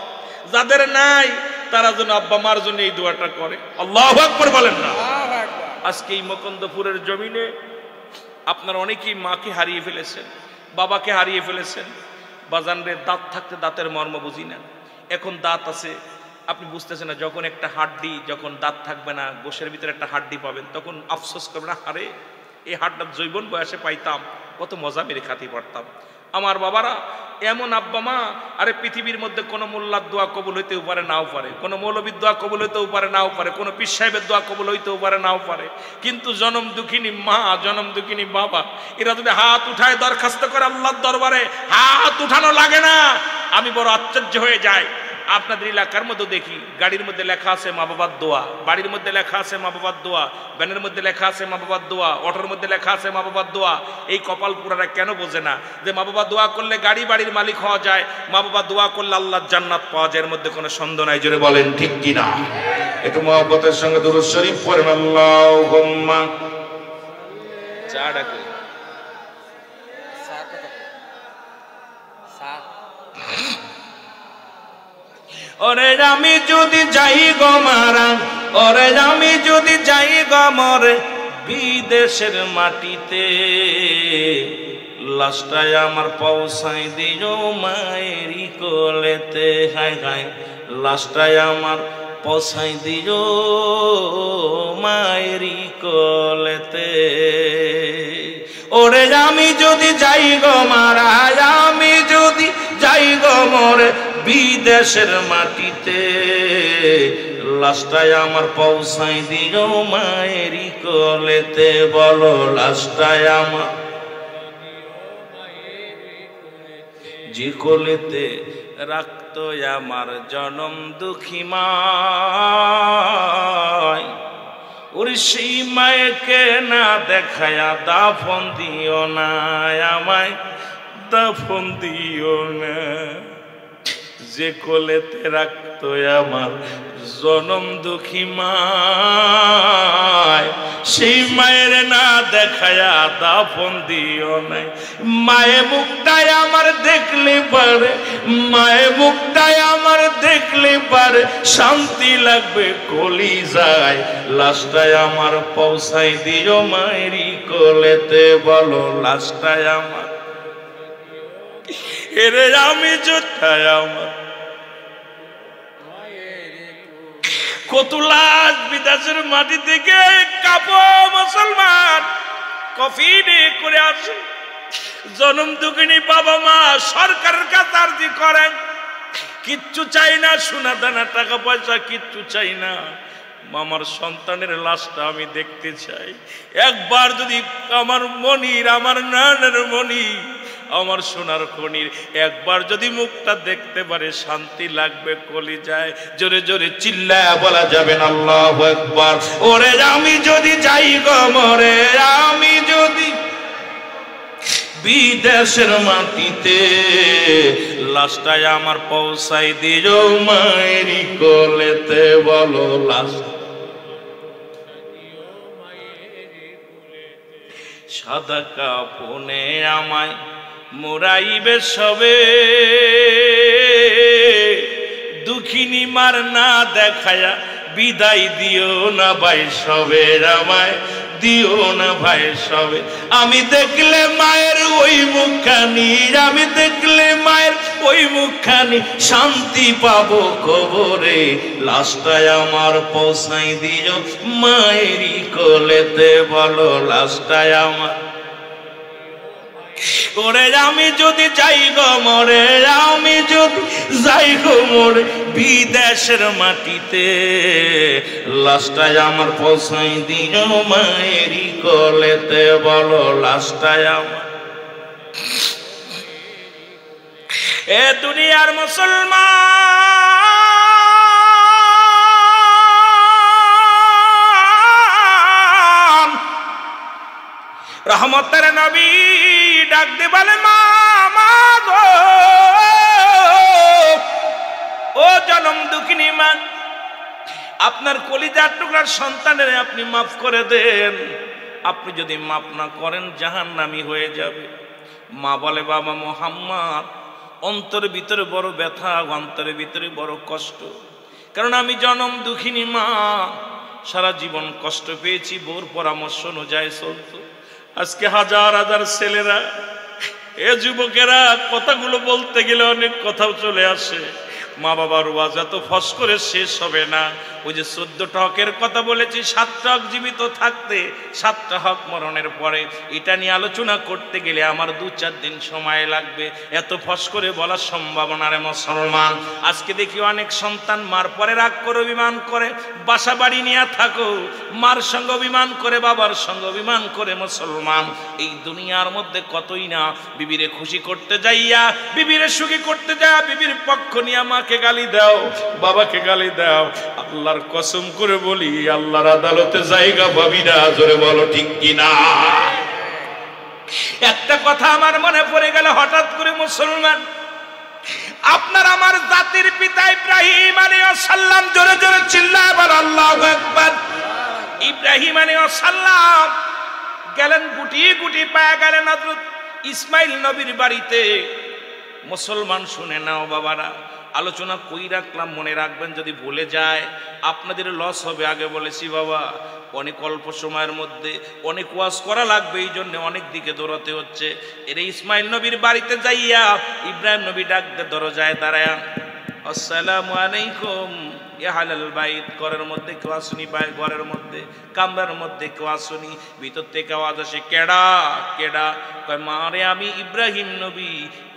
যাদের নাই তারা যেন আব্বা মার জন্য এই দোয়াটা করে। আল্লাহু আকবার বলেন না। আজকে এই মকন্দপুরের জমিনে আপনারা অনেকেই মাকে হারিয়ে ফেলেছেন, বাবাকে হারিয়ে ফেলেছেন। বাজানরে দাঁত থাকতে দাঁতের মর্ম বুঝি না। এখন দাঁত আছে আপনি বুঝতেছেন না, যখন একটা হাড্ডি, যখন দাঁত থাকবে না, গোশের ভিতরে একটা হাড্ডি পাবেন, তখন আফসোস করবেন না, আরে এই হাড্ডা জৈবন বয়সে পাইতাম, কত মজা মেরে খাতি পারতাম। আমার বাবারা এমন আব্বা মা, আরে পৃথিবীর মধ্যে কোনো মোল্লার দোয়া কবুল হইতেও পারে নাও পারে, কোনো মৌলবীর দোয়া কবুল হইতেও পারে নাও পারে, কোনো পীর সাহেবের দোয়া কবুল হইতেও পারে নাও পারে, কিন্তু জনম দুঃখিনী মা, জনম দুঃখিনী বাবা, এরা যদি হাত উঠায় দরখাস্ত করে আল্লাহর দরবারে, হাত উঠানো লাগে না। আমি বড় আশ্চর্য হয়ে যাই। আপনাদের এলাকার মধ্যে দেখি গাড়ির মধ্যে লেখা আছে মা বাবার দোয়া, বাড়ির মধ্যে লেখা আছে মা বাবার দোয়া, ভ্যানের মধ্যে লেখা আছে মা বাবার দোয়া, অটোর মধ্যে লেখা আছে মা বাবার দোয়া। এই কপাল পুরারা কেন বোঝে না যে মা বাবা দোয়া করলে গাড়ি বাড়ির মালিক হওয়া যায়, মা বাবা দোয়া করলে আল্লাহর জান্নাত পাওয়া যায়? এর মধ্যে কোনো সন্দেহ নাই। জোরে বলেন ঠিক কিনা? একটু মহব্বতের সঙ্গে দুরূদ শরীফ পড়েন। আল্লাহুম্মা চা ডাকে ওরে আমি যদি যাই গো মারা, ওরে আমি যদি যাই গো মরে বিদেশের মাটিতে, লাশটায় আমার পৌঁছাই দিও মায়েরই কোলেতে। হায় হায়, লাশটায় আমার পৌঁছাই দিও মায়েরই কোলেতে। ওরে আমি যদি যাই গো মারা, আমি যদি যাই গো মরে বিদেশের মাটিতে, লাশটায় আমার পৌঁছাই দিও মায়েরই কোলেতে। বলো লাশটায় আমার যে কোলেতে রাখতো আমার জনম দুঃখী মায়, ওর সেই মায়কে না দেখায়া দাফন দিও না, আমায় দাফন দিও না। যে কোলেতে রাখতো আমার জনম দুঃখী মায়, সেই মায়ের না দেখায়া দাফন দিও নাই। মায়ে মুখটায় আমার দেখলে পারে, মায়ে মুখটায় আমার দেখলে পারে শান্তি লাগবে কলিজায়। লাশটায় আমার পৌঁছাই দিও মায়েরই কোলেতে। বলো লাশটায় আমার, এরে আমি যোদ্ধায় আমার কত লাশ বিদেশের মাটি থেকে কাপড় মুসলমান কফিনে করে আসে। জনম দুঃখিনী বাবা মা সরকারের কাছে আরজি করেন, কিচ্ছু চাই না, সোনা দানা টাকা পয়সা কিচ্ছু চাই না, আমার সন্তানের লাশটা আমি দেখতে চাই। একবার যদি আমার মনির, আমার নানের মনি আমার সোনার খনির একবার যদি মুখটা দেখতে পারে শান্তি লাগবে কলিজায়। জোরে জোরে চিল্লায়া বলা যাবে না আল্লাহু আকবার। ওরে আমি যদি যাই গো মরে, আমি যদি বিদেশের মাটিতে, লাশটায় আমার পৌঁছাই দিও মায়েরই কোলেতে। বলো লাশ সাদা কাফনে আমায় মোরাইবে সবে, দুঃখিনী মার না দেখায়া বিদায় দিও না ভাই সবে, আমায় দিও না ভাই সবে। আমি দেখলে মায়ের ওই মুখখানি, আমি দেখলে মায়ের ওই মুখখানি শান্তি পাবো কবরে, লাশটায় আমার পৌঁছাই দিও মায়েরই কোলেতে। বলো লাশটায় আমার। ওরে আমি যদি যাই গো মরে, আমি যদি যাই গো মরে বিদেশের মাটিতে, লাশটায় আমার পৌঁছাই দিও মায়েরই কোলেতে। বলো লাশটায় আমার। এ দুনিয়ার মুসলমান, রহমতের নবী ডাক দে বলে মা গো, ও জনম দুঃখিনী মা, আপনার কলিজার টুকরার সন্তানের আপনি মাফ করে দেন। আপনি যদি মাফ না করেন জাহান্নামী হয়ে যাবে। মা বলে বাবা মুহাম্মদ, অন্তরের ভিতরে বড় ব্যথা, অন্তরের ভিতরে বড় কষ্ট, কারণ আমি জনম দুঃখিনী মা, সারা জীবন কষ্ট পেয়েছি, বউর পরামর্শ অনুযায়ী চলতো। আজকে হাজার হাজার ছেলেরা, এ যুবকেরা কথাগুলো বলতে গেলে অনেক কথাও চলে আসে। মা বাবার ওয়াজ এত ফস করে শেষ হবে না। ওই যে 14টা হকের কথা বলেছি, 7টা হক জীবিত থাকতে, 7টা হক মরণের পরে, এটা নিয়ে আলোচনা করতে গেলে আমার 2-4 দিন সময় লাগবে। এত ফস করে বলার সম্ভাবনা রে মুসলমান। আজকে দেখি অনেক সন্তান মার পরে রাগ করে অভিমান করে, বাসা বাড়ি নিয়ে থাকো, মার সঙ্গে অভিমান করে, বাবার সঙ্গে অভিমান করে। মুসলমান, এই দুনিয়ার মধ্যে কতই না বিবিরে খুশি করতে যাইয়া, বিবিরে সুখী করতে যাইয়া, বিবির পক্ষ নিয়ে মাকে গালি দাও, বাবাকে গালি দাও। আল্লাহর কসম করে বলি, আল্লাহর আদালতে জায়গা পাবি না। জোরে বলো ঠিক কিনা। একটা কথা আমার মনে পড়ে গেল হঠাৎ করে মুসলমান, আপনার আমার জাতির পিতা ইব্রাহিম আলাইহিস সালাম, জোরে জোরে চিল্লায় বল আল্লাহু আকবার। ইব্রাহিম আলাইহিস সালাম গেলেন, গুটি গুটি পায়া গেলেন হযরত ইসমাইল নবীর বাড়িতে। মুসলমান শুনে নাও বাবারা, আলোচনা কই রাখলাম মনে রাখবেন, যদি ভুলে যায় আপনাদের লস হবে। আগে বলেছি বাবা, অনেক অল্প সময়ের মধ্যে অনেক ওয়াজ করা লাগবে, এই জন্য অনেক দিকে দৌড়াতে হচ্ছে। এর ইসমাইল নবীর বাড়িতে যাইয়া ইব্রাহিম নবী ডাকতে দরজায় দাঁড়ায়, আসসালামু আলাইকুম ইয়া আহলাল বাইত। ঘরের মধ্যে কেউ আসুনি, ঘরের মধ্যে কামরার মধ্যে কেউ আসুনি। ভিতর থেকে আওয়াজ আসে, কেডা কেডা? কয় মা রে, আমি ইব্রাহিম নবী।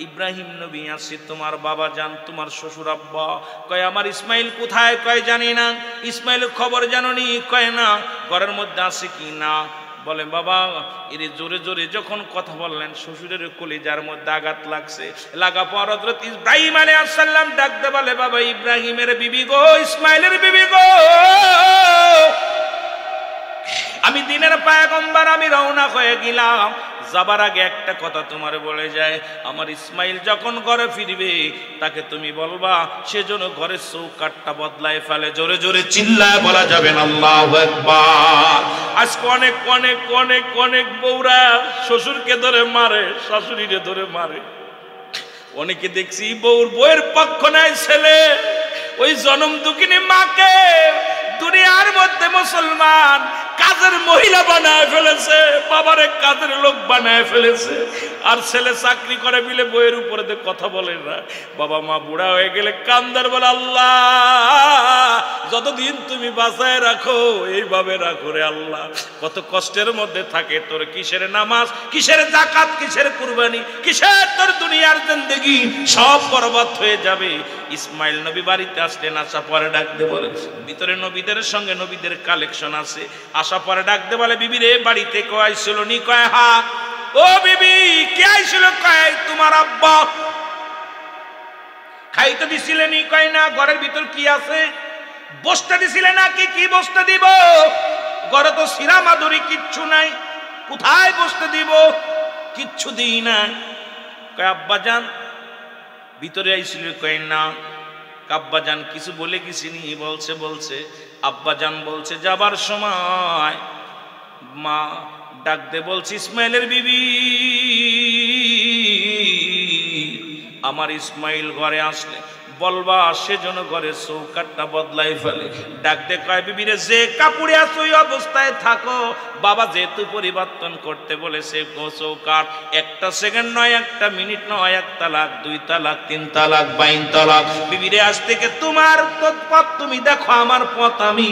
ইব্রাহিম নবী আসি, তোমার বাবা জান, তোমার শ্বশুর আব্বা। কয় আমার ইসমাইল কোথায়? কয় জানি না। ইসমাইলের খবর জানোনি? কয় না। ঘরের মধ্যে আসে কি না? বলে বাবা, এর জোরে জোরে যখন কথা বললেন, শ্বশুরের কলিজার মধ্যে আঘাত লাগছে। লাগা পর হযরত ইব্রাহিম আলাইহিস সালাম ডাকতে বলে, বাবা ইব্রাহিমের বিবি গো, ইসমাইলের বিবি গো, আমি দিনের পয়গম্বর, আমি রওনা হয়ে গেলাম। যাবার আগে একটা কথা তোমার বলে যায়, আমার ইসমাইল যখন ঘরে ফিরবে তাকে তুমি বলবা সেজন্য ঘরের চৌকাঠটা বদলায় ফেলে। জোরে জোরে চিল্লায় বলা যাবে না আল্লাহু আকবার। আজকে অনেক অনেক অনেক অনেক বউরা শ্বশুরকে ধরে মারে, শাশুড়িরে ধরে মারে। অনেকে দেখছি বউয়ের পক্ষ নেয় ছেলে, ওই জনম দুঃখিনী মাকে দুনিয়ার মধ্যে মুসলমান কাজের মহিলা বানায় ফেলেছে, বাবারে কাজের লোক বানায় ফেলেছে। আর ছেলে চাকরি করে মিলে বইয়ের উপরে কথা বলে না। বাবা মা বুড়া হয়ে গেলে কান্দার বলে, আল্লাহ যতদিন তুমি বাঁচায় রাখো এইভাবে রাখো রে আল্লাহ। কত কষ্টের মধ্যে থাকে, তোর কিসের নামাজ, কিসের যাকাত, কিসের কুরবানি, কিসের তোর দুনিয়ার জিন্দেগি, সব বরবাদ হয়ে যাবে। ইসমাইল নবী বাড়িতে আসলেন, আসা পরে ডাকতে বলে, ভিতরে নবীদের সঙ্গে নবীদের কালেকশন আছে। আসা পরে ডাকতে বলে, বিবি রে বাড়িতে কেউ আইছিল নি? কয় হা। ও বিবি কে আইছিল? কয় তোমার আব্বা। খাইতে দিছিলেনি? কয় না। ঘরের ভিতর কি আছে? বসতে দিছিলে নাকি? কি বসতে দিব? ঘরে তো শিরা মাদুরি কিচ্ছু নাই, কোথায় বসতে দিব? কিচ্ছু দিই না। কয় আব্বা যান ভিতরে আইছিল? কয় না। আব্বা যান কিছু বলে গেছিনি? বলছে আব্বা যান বলছে যাবার সময় মা ডাক দে বলছে ইসমাইলের বিবি, আমার ইসমাইল ঘরে আসলে বলবা সেজন্য ঘরে চৌকাটটা বদলাই ফেলে। ডাক দে কয় বিবিরে যে কাপড়ে আছো ওই অবস্থায় থাকো, বাবা যেহেতু পরিবর্তন করতে বলেছে চৌকাট, একটা সেকেন্ড নয়, একটা মিনিট নয়, 1 তালাক 2 তালাক 3 তালাক 22 তালাক। বিবিরে আজ থেকে তোমার পথ তুমি দেখো, আমার পথ আমি।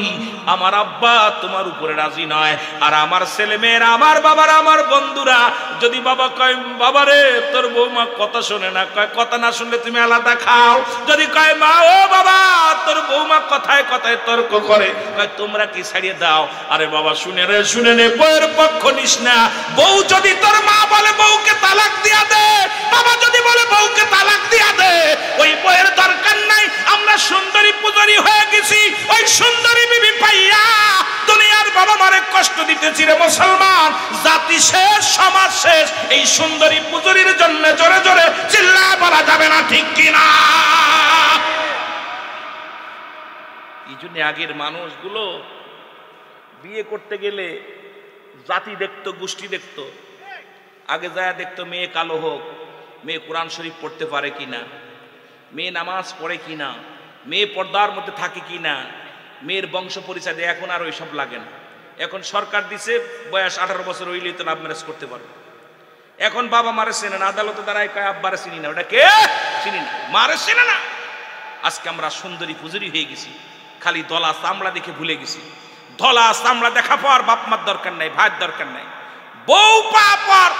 আমার আব্বা তোমার উপরে রাজি নয়, আর আমার ছেলে মেয়েরা, আমার বাবারা, আমার বন্ধুরা যদি বাবা কয় বাবারে তোর বৌমা কথা শোনে না, কয় কথা না শুনলে তুমি আলাদা খাও। যদি কয় মা ও বাবা তোর বৌমা কথায় কথায় তর্ক করে, কয় তোমরা কি ছাড়িয়ে দাও। আরে বাবা শুনে নে, বউয়ের পক্ষ নিস না। বউ যদি তোর মা বলে বউকে তালাক দিয়া দে, বাবা যদি বলে বউকে তালাক দিয়া দে, ওই বউয়ের দরকার নাই। আমরা সুন্দরী পূজারী হয়ে গেছি, ওই সুন্দরী বিবি পাইয়া দুনিয়ার বাবা মারে কষ্ট দিতেছি রে মুসলমান। জাতি শেষ, সমাজ শেষ, এই সুন্দরী পূজারীর জন্য জোরে জোরে চিল্লায় বলা যাবে না, ঠিক কিনা? এই জন্য আগের মানুষগুলো বিয়ে করতে গেলে জাতি দেখতো, গোষ্ঠী দেখতো। আগে যায় দেখতো মেয়ে কালো হোক, মেয়ে কোরআন শরীফ পড়তে পারে কিনা, মেয়ে নামাজ পড়ে কিনা, মেয়ে পর্দার মধ্যে থাকে কিনা, মেয়ের বংশ পরিচয় দেয়। এখন আর ওইসব লাগে না। এখন সরকার দিছে বয়স 18 বছর হইলেই তো লাভ ম্যারেজ করতে পারবে। এখন বাবা মারে চেনে না, আদালতে দাঁড়ায় কয় আব্বারে চিনি না। ওটা কে? চিনি না, মারে চেনে না। আজকে আমরা সুন্দরী পুজুরি হয়ে গেছি, খালি দলা চামড়া দেখে ভুলে গেছি। ধলা চামড়া দেখা পর বাপ মার দরকার নাই, ভাইয়ের দরকার নাই। বউ পা পর,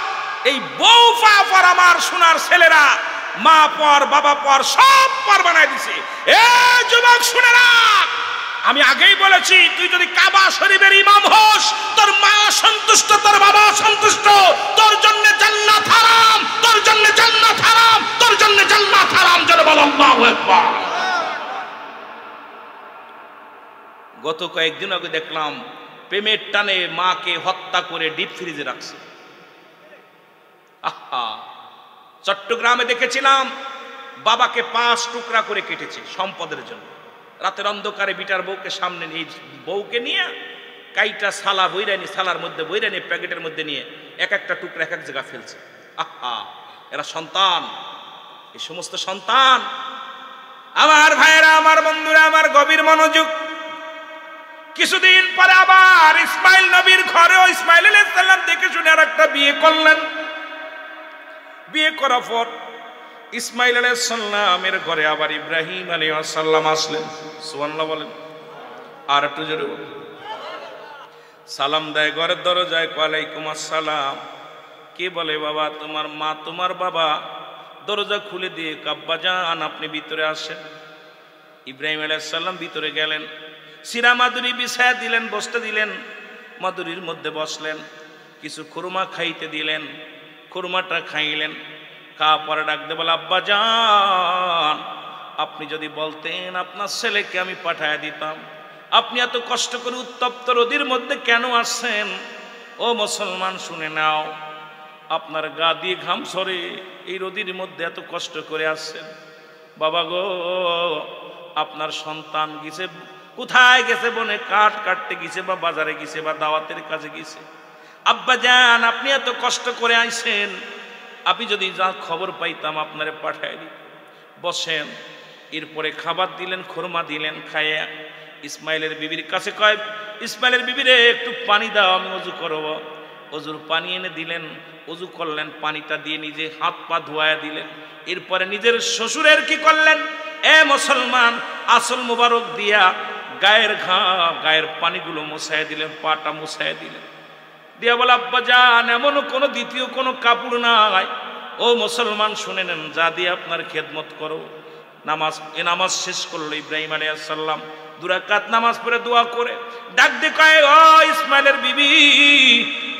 এই বউ পা পর আমার সোনার ছেলেরা মা পর বাবা পর সব পর বানাই দিছে। এ যুবক শুনে রাখ, আমি আগেই বলেছি তুই যদি কাবা শরীফের ইমাম হোস, তোর মা সন্তুষ্ট, তোর বাবা সন্তুষ্ট, তোর জন্য জান্নাত হারাম, তোর জন্য জান্নাত হারাম, তোর জন্য জান্নাত হারাম। জোরে বল আল্লাহু আকবার। গত কয়েকদিন আগে দেখলাম প্রেমের টানে মাকে হত্যা করে ডিপ ফ্রিজে রাখছে। আহা, চট্টগ্রামে দেখেছিলাম বাবাকে 5 টুকরা করে কেটেছে সম্পদের জন্য। রাতের অন্ধকারে বিটার বউকে সামনে নিয়ে, বউকে নিয়ে কাইটা সালা বইরানি, সালার মধ্যে বইরানি প্যাকেটের মধ্যে নিয়ে এক একটা টুকরা এক এক জায়গা ফেলছে। আহা, এরা সন্তান, এই সমস্ত সন্তান। আমার ভাইয়েরা, আমার বন্ধুরা, আমার গভীর মনোযোগ। কিছুদিন পরে আবার ইসমাইল নবীর ঘরেও ইসমাইল আলাইহিস সালাম দেখে শুনে আর একটা বিয়ে করলেন। বিয়ে করার পর ইসমাইল আলাইহিস সালামের ঘরে আবার ইব্রাহিম আলাইহিস সালাম আসলেন। সুবহানাল্লাহ বলেন, আর একটু জোরে বলেন। সালাম দেয় ঘরের দরজায়, ওয়ালাইকুম আসসালাম। কে বলে বাবা? তোমার মা, তোমার বাবা। দরজা খুলে দিয়ে আব্বা জান আপনি ভিতরে আসেন। ইব্রাহিম আলাইহিস সালাম ভিতরে গেলেন, সিরা মাদুরি বিছায়া দিলেন, বসতে দিলেন, মাদুরির মধ্যে বসলেন, কিছু খুরমা খাইতে দিলেন, খুরমাটা খাইলেন। খাওয়া পরে ডাকতে বলে আব্বা জান আপনি যদি বলতেন আপনার ছেলেকে আমি পাঠায় দিতাম। আপনি এত কষ্ট করে উত্তপ্ত রোদের মধ্যে কেন আসছেন? ও মুসলমান শুনে নাও, আপনার গা দিয়ে ঘাম ঝরে, এই রোদের মধ্যে এত কষ্ট করে আসছেন। বাবা গো, আপনার সন্তান গেছে, কোথায় গেছে? বনে কাঠ কাটতে গেছে, বা বাজারে গেছে, বা দাওয়াতের কাজে গেছে। আব্বা জান আপনি এত কষ্ট করে আইছেন, আপনি যদি যা খবর পাইতাম আপনারে পাঠায় দিই। বসেন। এরপরে খাবার দিলেন, খুরমা দিলেন। খাইয়া ইসমাইলের বিবির কাছে কয়, ইসমাইলের বিবিরে একটু পানি দাও, আমি অজু করব। অজুর পানি এনে দিলেন, অজু করলেন, পানিটা দিয়ে নিজে হাত পা ধোয়া দিলেন। এরপরে নিজের শ্বশুরের কি করলেন? এ মুসলমান, আসল মুবারক দিয়া গায়ের ঘাম, গায়ের পানিগুলো মুছায় দিলেন, পাটা মুছায় দিলেন। দিয়া বলে আব্বা জান এমন কোনো দ্বিতীয় কোনো কাপড় নাই। ও মুসলমান শুনে নেন, যা দিয়ে আপনার খেদমত করো। নামাজ শেষ করলো ইব্রাহিম আলাইহিস সালাম। 2 রাকাত নামাজ পড়ে দোয়া করে ডাক দিয়ে কয়, ও ইসমাইলের বিবি,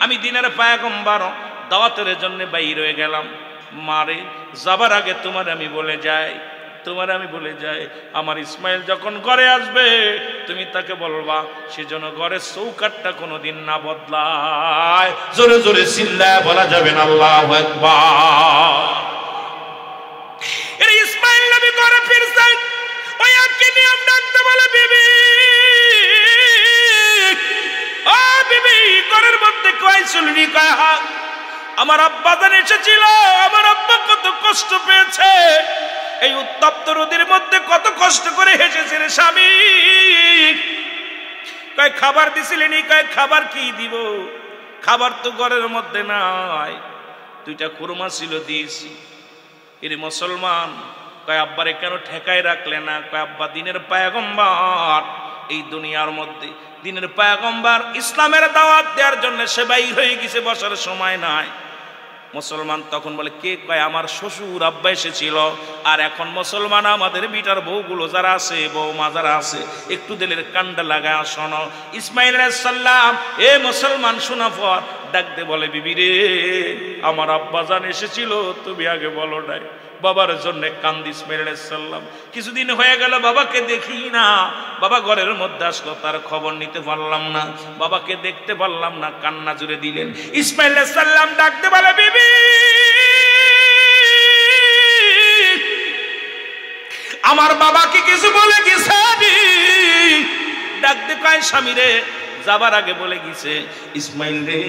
আমি দিনের পয়গম্বর, দাওয়াতের জন্য বাইর হয়ে গেলাম। মারে যাবার আগে তোমার আমি বলে যাই আমার ইসমাইল যখন ঘরে আসবে তুমি তাকে বলবা সে যেন ঘরের চৌকাটটা কোনোদিন না বদলায়। জোরে জোরে চিল্লায় বলা যাবে না আল্লাহু আকবার। এর ইসমাইল নবী ঘরে ফিরছেন, ওই আঁকে নিয়ম ডাকতে বলে বিবি, ও বিবি ঘরের মধ্যে কয় চুলনি কয় হাত। আমার আব্বা জান এসেছিল, আমার আব্বা কত কষ্ট পেয়েছে, এই উত্তপ্ত রোদের মধ্যে কত কষ্ট করে হেসেছে রে স্বামী। কয় খাবার দিছিলেনি? কয় খাবার কি দিব, খাবার তো ঘরের মধ্যে নাই, 2টা কুরমা ছিল দিয়েছি। এর মুসলমান কয় আব্বারে কেন ঠেকায় রাখলে না? কয় আব্বা দিনের পয়গম্বর, এই দুনিয়ার মধ্যে দিনের পয়গম্বর ইসলামের দাওয়াত দেওয়ার জন্য সে বাইর হয়ে গেছে, বসার সময় নাই। মুসলমান তখন বলে কে? কয় আমার শ্বশুর আব্বা এসেছিল। আর এখন মুসলমান আমাদের বিটার বউগুলো যারা আছে, বউমা যারা আছে, একটু দিলের কান্ডা লাগায় শোনো। ইসমাইল আলাইহিস সালাম এ মুসলমান শোনা পর ডাক দে বলে বিবি রে আমার আব্বা জান এসেছিল, তুমি আগে বলো নাই। বাবার জন্য কান্দি ইসমাইল আলাইহিস সালাম। কিছুদিন হয়ে গেল বাবাকে দেখি না, বাবা ঘরের মধ্যে আসলো, তার খবর নিতে পারলাম না, বাবাকে দেখতে পারলাম না, কান্না জুড়ে দিলেন। ইসমাইল আলাইহিস সালাম ডাকতে বলে বিবি আমার বাবাকে কিছু বলে গেছে? ডাকতে কয় স্বামী রে যাবার আগে বলে গেছে ইসমাইল রে,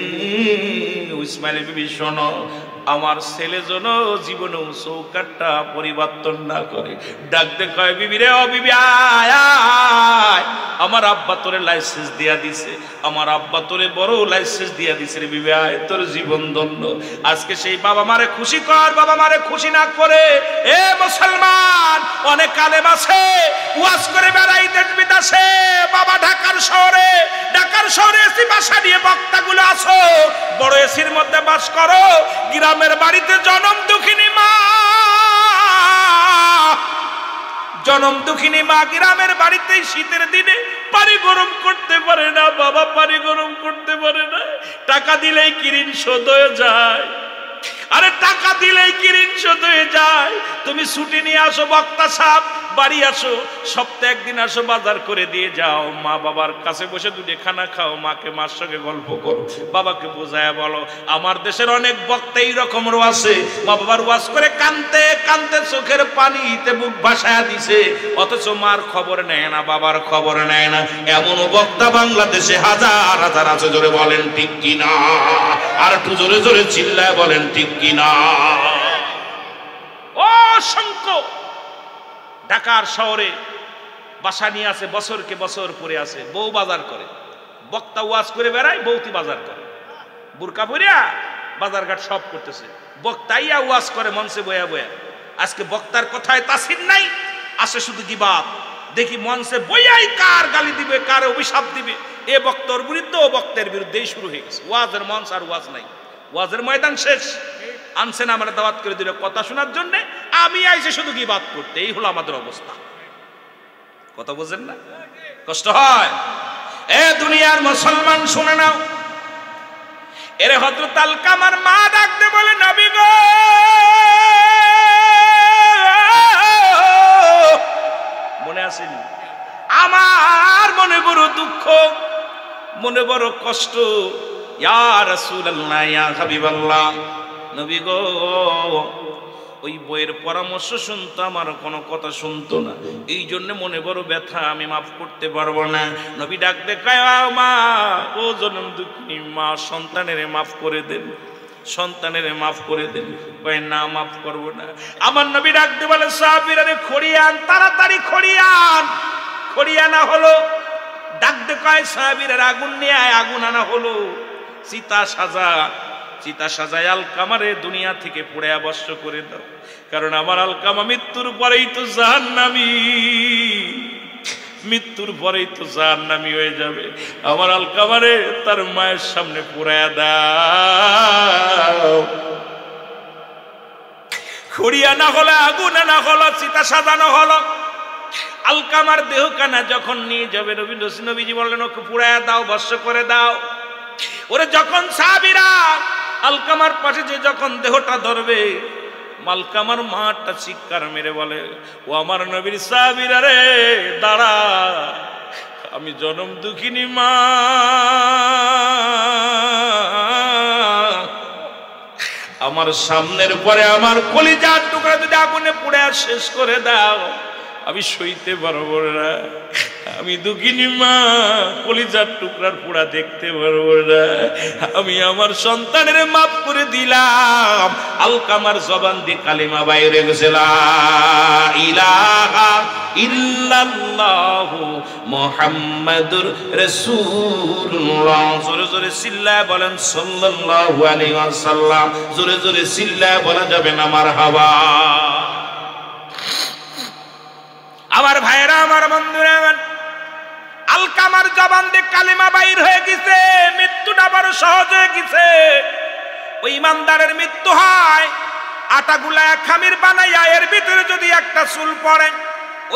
ইসমাইল বিবি শোনো, আমার ছেলে যেন জীবনে চৌকাটটা পরিবর্তন না করে। ডাকতে কয় বিবি রে, ও বিবি আয় আয়, আমার আব্বা তোরে লাইসেন্স দিয়া দিছে, আমার আব্বা তোরে বড় লাইসেন্স দিয়া দিছে রে বিবি, আয় তোর জীবন ধন্য। আজকে সেই বাবা মারে খুশি কর, বাবা মারে খুশি না করে এ মুসলমান অনেক আলেম আছে ওয়াজ করে বেড়াই দেশ বিদেশে, বাবা ঢাকার শহরে এসি বাসা নিয়ে বক্তাগুলো আসো, বড় এসির মধ্যে বাস করো, গ্রামের বাড়িতে জনম দুঃখিনী মা গ্রামের বাড়িতে শীতের দিনে পানি গরম করতে পারে না, বাবা পানি গরম করতে পারে না, টাকা দিলেই কিরিন শোধ হয়ে যায়। আরে টাকা দিলেই কিরিন শোধ হয়ে যায়। তুমি ছুটি নিয়ে আসো, বক্তা সাহেব বাড়ি আসো, সপ্তাহে একদিন আসো, বাজার করে দিয়ে যাও, মা বাবার কাছে বসে 2 খানা খাও, মাকে মার সঙ্গে গল্প করো, বাবাকে বোঝায় বলো। আমার দেশের অনেক বক্তা এইরকমেরও আছে, মা বাবার ওয়াজ করে কানতে কানতে চোখের পানিতে বুক ভাসায়া দিছে, অথচ মার খবর নেয় না, বাবার খবর নেয় না। এমনও বক্তা বাংলাদেশে হাজার হাজার আছে। জোরে বলেন ঠিক কিনা? আর একটু জোরে জোরে চিল্লায় বলেন ঠিক কিনা? অসংখ্য ঢাকার শহরে বাসা নিয়ে আছে, বছরকে বছর পরে আছে, বউ বাজার করে, বক্তা ওয়াজ করে বেড়ায়, বউতি বাজার করে, বুরকা পরিয়া বাজারঘাট সব করতেছে, বক্তাইয়া ওয়াজ করে মঞ্চে বয়া বয়া। আজকে বক্তার কথায় তাসির নাই, আসে শুধু গিবাত। দেখি মঞ্চে বইয়াই কার গালি দিবে, কার অভিশাপ দিবে, এ বক্তার বিরুদ্ধে ও বক্তের বিরুদ্ধেই শুরু হয়ে গেছে। ওয়াজের মঞ্চ আর ওয়াজ নাই, ওয়াজের ময়দান শেষ। আনছেন আমরা দাওয়াত করে দিল কথা শোনার জন্য, আমি আইছে শুধু গিবাত করতে। এই হলো আমাদের অবস্থা। কথা বুঝেন না? কষ্ট হয়। এ দুনিয়ার মুসলমান শুনে নাও, এরে হযরত আলকামার মা ডাকতে বলে নবী গো, মনে আছেন? আমার মনে বড় দুঃখ, মনে বড় কষ্ট। ইয়া রাসূলুল্লাহ, ইয়া হাবিবাল্লাহ, নবী গো, ওই বইয়ের পরামর্শ শুনতো, আমার কোনো কথা শুনতো না, এই জন্য মনে বড় ব্যথা, আমি মাফ করতে পারবো না। নবী ডাক দেখায় মা, ও জনম দুঃখিনী মা, সন্তানেরে মাফ করে দেন, সন্তানেরে মাফ করে দেন। কয় না, মাফ করবো না। আমার নবী ডাকতে বলে সাহাবীরা রে খড়িয়ান, তাড়াতাড়ি খড়িয়ান। খড়িয়ানা হলো, ডাক দেখায় সাহাবীরা আগুন নিয়ে আয়, আগুন আনা হলো, চিতা সাজা, চিতা সাজায় আলকামারে দুনিয়া থেকে পুড়ে অবশ্য করে দাও, কারণ আমার আলকামা মৃত্যুর পরেই তো জাহান্নামী, মৃত্যুর পরেই তো জাহান্নামী হয়ে যাবে। আমার আলকামারে তার মায়ের সামনে পুড়ায়া দাও। খড়িয়া না হলো, আগুন আনা হলো, চিতা সাজানো হলো। আলকামার দেহখানা যখন নিয়ে যাবে নবীজি বললেন ওকে পুড়ায়া দাও, ভস্ম করে দাও। ওরে যখন সাহাবীরা আলকামার পাশে যে যখন দেহটা ধরবে, আলকামার মাটা চিৎকার মেরে বলে, ও আমার নবীর সাহাবীরা রে, দাঁড়া, আমি জনম দুঃখিনী মা, আমার সামনের পরে আমার কলিজার টুকরা যদি আগুনে পুড়ে শেষ করে দাও, আমি সইতে পারবো না। আমি দুঃখিনী মা, কলিজার টুকরার পোড়া দেখতে পারবো না। আমি আমার সন্তানের মাফ করে দিলাম। আলকামার জবান দিয়ে কালিমা বাইরে গেছে, লা ইলাহা ইল্লাল্লাহু মুহাম্মাদুর রাসূলুল্লাহ। জোরে জোরে চিল্লায় বলেন সাল্লাল্লাহু আলাইহি ওয়াসাল্লাম। জোরে জোরে চিল্লায় বলা যাবে না মারহাবা। আমার ভাইরা, আমার বন্ধুরা, আলকামার জবান দিয়ে কালিমা বাইর হয়ে গেছে, মৃত্যুটা বড় সহজ হয়ে গেছে। ওই ইমানদারের মৃত্যু হয় আটা গুলায় খামির বানাইয়া, এর ভিতরে যদি একটা চুল পড়ে,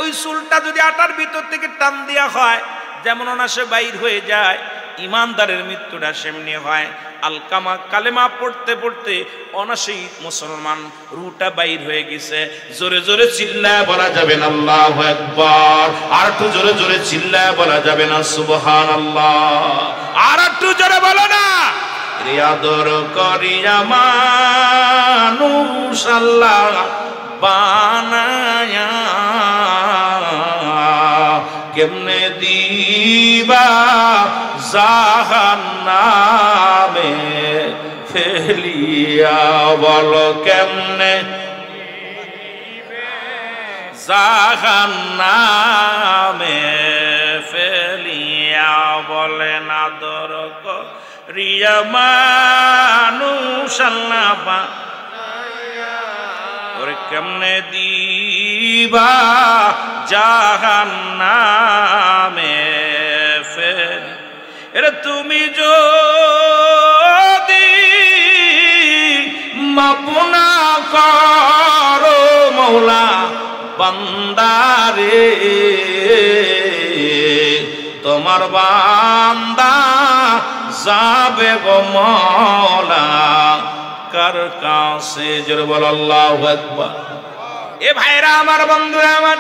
ওই চুলটা যদি আটার ভিতর থেকে টান দেওয়া হয়, যেমন অনাসে বাইর হয়ে যায়, ইমানদারের মৃত্যুটা সেমনি হয়। আলকামা কালেমা পড়তে পড়তে অনাসেই মুসলমান রুটা বাইর হয়ে গেছে। জোরে জোরে চিল্লায় বলা যাবে না আল্লাহু আকবার। আর একটু জোরে জোরে চিল্লায় বলা যাবে না সুবহানাল্লাহ। আর একটু জোরে বলো না। রিয়াদর করিয়া মানুষ আল্লাহ বানায়া, কেমনে দিবা জাহান্নামে ফেলিয়া, বলো কেমনে জাহান্নামে ফেলিয়া, বলে না দর করিয়া মানুষ আল্লাহ বানায়া, ওরে কেমনে দিবা জাহান্নামে ফেল। এরে তুমি যদি মাফ না করো মৌলা বান্দারে, তোমার বান্দা যাবে গো মওলা কার কাছে। জোরে বল আল্লাহু আকবার। এ ভাইরা, আমার বন্ধুরা, আমার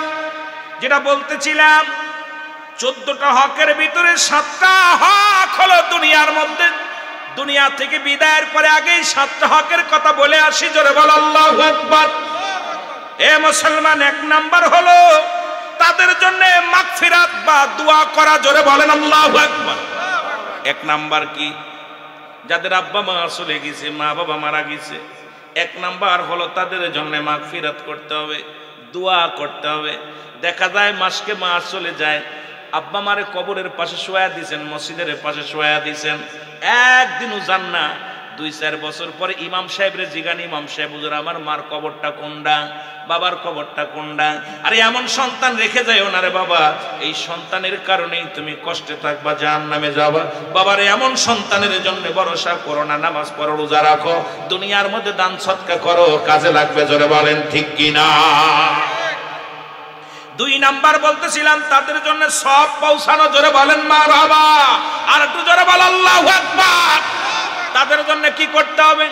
যেটা বলতেছিলাম, 14টা হকের ভিতরে 7টা হক হলো দুনিয়ার মধ্যে। দুনিয়া থেকে বিদায়ের পরে আগেই 7টা হকের কথা বলে আসি। জোরে বল আল্লাহু আকবার। এ মুসলমান, 1 নাম্বার হলো তাদের জন্য মাগফিরাত বা দোয়া করা। জোরে বলেন আল্লাহু আকবার। 1 নাম্বার কি? যাদের আব্বা মা চলে গেছে, মা বাবা মারা গেছে, 1 নাম্বার হলো তাদের জন্য মাগফিরাত করতে হবে, দোয়া করতে হবে। দেখা যায় মাসকে মাস চলে যায়, আব্বা মারে কবরের পাশে শোয়া দিয়েছেন, মসজিদের পাশে শোয়া দিয়েছেন, একদিনও যান না। 2-4 বছর পরে ইমাম সাহেবরে জিগান, ইমাম সাহেব হুজুর আমার মার কবরটা কোনটা, বাবার কবরটা কোনটা? আরে এমন সন্তান রেখে যাইও না রে বাবা, এই সন্তানের কারণেই তুমি কষ্টে থাকবা, জাহান্নামে যাবা। বাবার এমন সন্তানের জন্য ভরসা করো না, নামাজ পড়ো, রোজা রাখো, দুনিয়ার মধ্যে দান সদকা করো, কাজে লাগবে। জোরে বলেন ঠিক কিনা? 2 নাম্বার বলতেছিলাম তাদের জন্য সব পৌঁছানো। জোরে বলেন মারহাবা। আর একটু জোরে বল আল্লাহু আকবার। তাদের জন্য কি করতে হবে?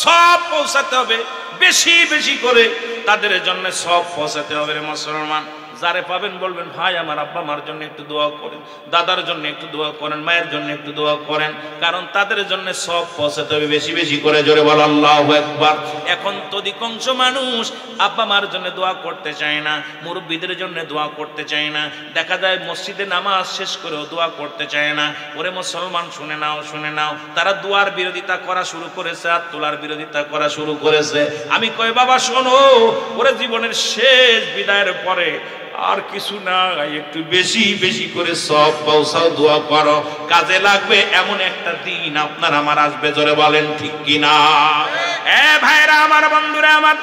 সব পৌঁছাতে হবে, বেশি বেশি করে তাদের জন্য সব পৌঁছাতে হবে। রে মুসলমান, যারে পাবেন বলবেন ভাই আমার আব্বা মার জন্য একটু দোয়া করেন, দাদার জন্য একটু দোয়া করেন, মায়ের জন্য একটু দোয়া করেন, কারণ তাদের জন্য সব পৌঁছাতে হবে বেশি বেশি করে। জোরে বল আল্লাহু আকবার। এখন তো অধিকাংশ মানুষ আব্বা মার জন্য দোয়া করতে চায় না, মুরব্বীদের জন্য দোয়া করতে চায় না। দেখা যায় মসজিদে নামাজ শেষ করেও দোয়া করতে চায় না। ওরে মুসলমান, শুনে নাও, শুনে নাও, তারা দোয়ার বিরোধিতা করা শুরু করেছে, আর তোলার বিরোধিতা করা শুরু করেছে। আমি কই বাবা শোনো, ওরে জীবনের শেষ বিদায়ের পরে আর কিছু না, একটু বেশি বেশি করে সব পৌঁছাও, দোয়া করো, কাজে লাগবে। এমন একটা দিন আপনার আমার আসবে। জোরে বলেন ঠিক কিনা? এ ভাইরা, আমার বন্ধুরা, আমার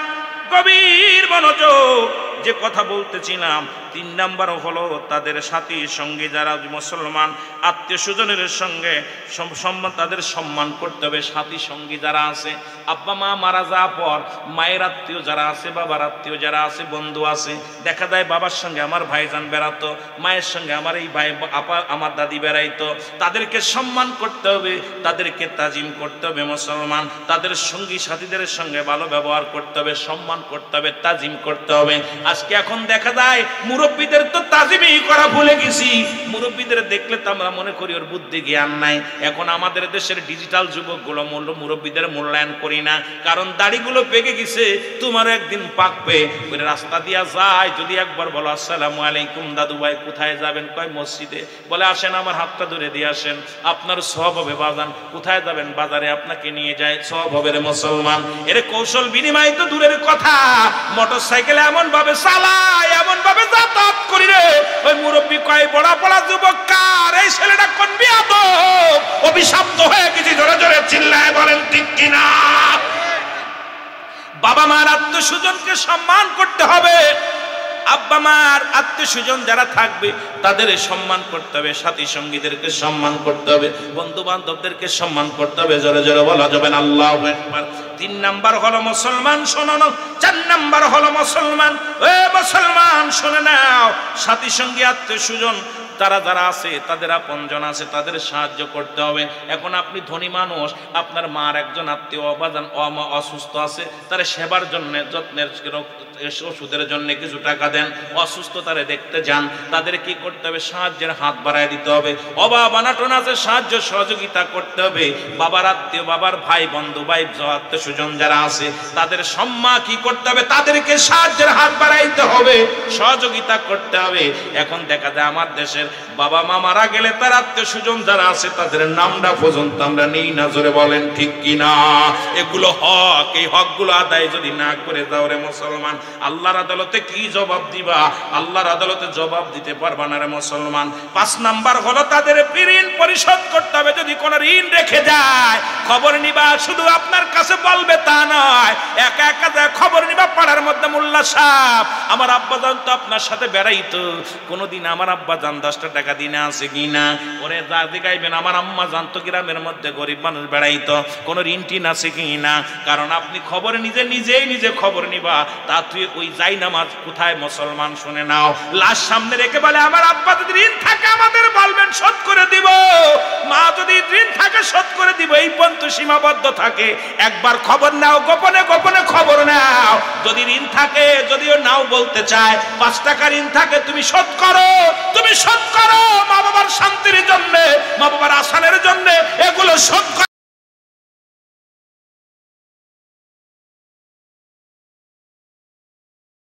গভীর মনোযোগ। যে কথা বলতেছিলাম তিন নাম্বার হলো তাদের সাথী সঙ্গী যারা মুসলমান আত্মীয় স্বজনের সঙ্গে সম্মান, তাদের সম্মান করতে হবে। সাথী সঙ্গী যারা আছে, আব্বা মা মারা যাওয়ার পর মায়ের আত্মীয় যারা আছে, বাবার আত্মীয় যারা আছে, বন্ধু আছে, দেখা যায় বাবার সঙ্গে আমার ভাইজান বেড়াতো, মায়ের সঙ্গে আমার এই ভাই আপা আমার দাদি বেড়াইতো, তাদেরকে সম্মান করতে হবে, তাদেরকে তাজিম করতে হবে মুসলমান। তাদের সঙ্গী সাথীদের সঙ্গে ভালো ব্যবহার করতে হবে, সম্মান করতে হবে, তাজিম করতে হবে। আজকে এখন দেখা যায় মুরব্বীদের তো তাজিমই করা ভুলে গেছি। মুরব্বীদের দেখলে তো আমরা মনে করি ওর বুদ্ধি জ্ঞান নাই। এখন আমাদের দেশের ডিজিটাল যুবকগুলো মুরব্বীদের মূল্যায়ন করি না, কারণ দাড়িগুলো পেকে গেছে, তোমার একদিন পাকবে। ওই রাস্তা দিয়া যায়, যদি একবার বলো আসসালামু আলাইকুম দাদু ভাই কোথায় যাবেন, কয় মসজিদে, বলে আসেন আমার হাতটা ধরে দিয়ে আসেন, আপনার সওয়াব হবে বাজান। কোথায় যাবেন, বাজারে, আপনাকে নিয়ে যায়, সওয়াব হবে রে মুসলমান। এর কৌশল বিনিময় তো দূরের কথা, মোটর সাইকেল এমন ভাবে চালায়, এমন ভাবে যাতায়াত করি রে, ওই মুরব্বী কয় বড়া পড়া যুবক কার, এই ছেলেটা কোন বিয়াদব, অভিশপ্ত হয়ে গেছি, জোরে জোরে চিল্লায় বলেন ঠিক কিনা। বাবা মার আত্মীয় স্বজনকে সম্মান করতে হবে, আব্বা মার আত্মীয় স্বজন যারা থাকবে তাদের সম্মান করতে হবে, সাথী সঙ্গীদেরকে সম্মান করতে হবে, বন্ধু বান্ধবদেরকে সম্মান করতে হবে, জোরে জোরে বলা যাবে না আল্লাহু আকবার। তিন নাম্বার হলো মুসলমান শোনো, চার নাম্বার হলো মুসলমান, এ মুসলমান শুনে নাও, সাথী সঙ্গী আত্মীয় স্বজন তারা যারা আছে, তাদের আপনজন আছে, তাদের সাহায্য করতে হবে। এখন আপনি ধনী মানুষ, আপনার মার একজন আত্মীয় অসুস্থ আছে, তার সেবার জন্য, যত্নের ওষুধের জন্য কিছু টাকা দেন, অসুস্থ তারে দেখতে যান, তাদের কি করতে হবে, সাহায্যের হাত বাড়ায় দিতে হবে। অভাব অনাটন আছে, সাহায্য সহযোগিতা করতে হবে। বাবার আত্মীয়, বাবার ভাই বন্ধু, ভাই আত্মীয় স্বজন যারা আছে, তাদের সম্মান কি করতে হবে, তাদেরকে সাহায্যের হাত বাড়াইতে হবে, সহযোগিতা করতে হবে। এখন দেখা যায় আমার দেশের বাবা মা মারা গেলে তার আত্মীয় স্বজন যারা আছে তাদের নামটা পর্যন্ত আমরা নেই না, জোরে বলেন ঠিক কিনা। এগুলো হক, এই হকগুলো আদায় যদি না করে যাও রে মুসলমান, আল্লাহর আদালতে কি জবাব দিবা, আল্লাহর আদালতে জবাব দিতে পারবা না রে মুসলমান। পাঁচ নাম্বার হলো তাদের ঋণ পরিশোধ করতে হবে। যদি কোনো ঋণ রেখে যায়, খবর নিবা, শুধু আপনার কাছে বলবে তা নয়, একা একা যায় খবর নিবা পাড়ার মধ্যে, মোল্লা সাহেব আমার আব্বা জান তো আপনার সাথে বেড়াইতো, কোনোদিন আমার আব্বা জান 10টা টাকা দিনে আছে কিনা, ওরে যা দিগাইবেন আমার আম্মা জানতো গ্রামের মধ্যে গরিব মানুষ বেড়াইতো, কোনো ঋণ টিন আছে কিনা। কারণ আপনি খবর নিজে খবর নিবা, তা তুই ওই যাই নামাজ কোথায় মুসলমান শুনে নাও, লাশ সামনে রেখে বলে আমার আব্বা যদি ঋণ থাকে আমাদের বলবেন শোধ করে দিব, মা যদি ঋণ থাকে শোধ করে দিব, এই পর্যন্ত সীমাবদ্ধ থাকে। একবার খবর নাও, গোপনে গোপনে খবর নাও, যদি ঋণ থাকে, যদিও নাও বলতে চায়, 5 টাকা ঋণ থাকে, তুমি শোধ করো, তুমি শোধ করো। মা বাবা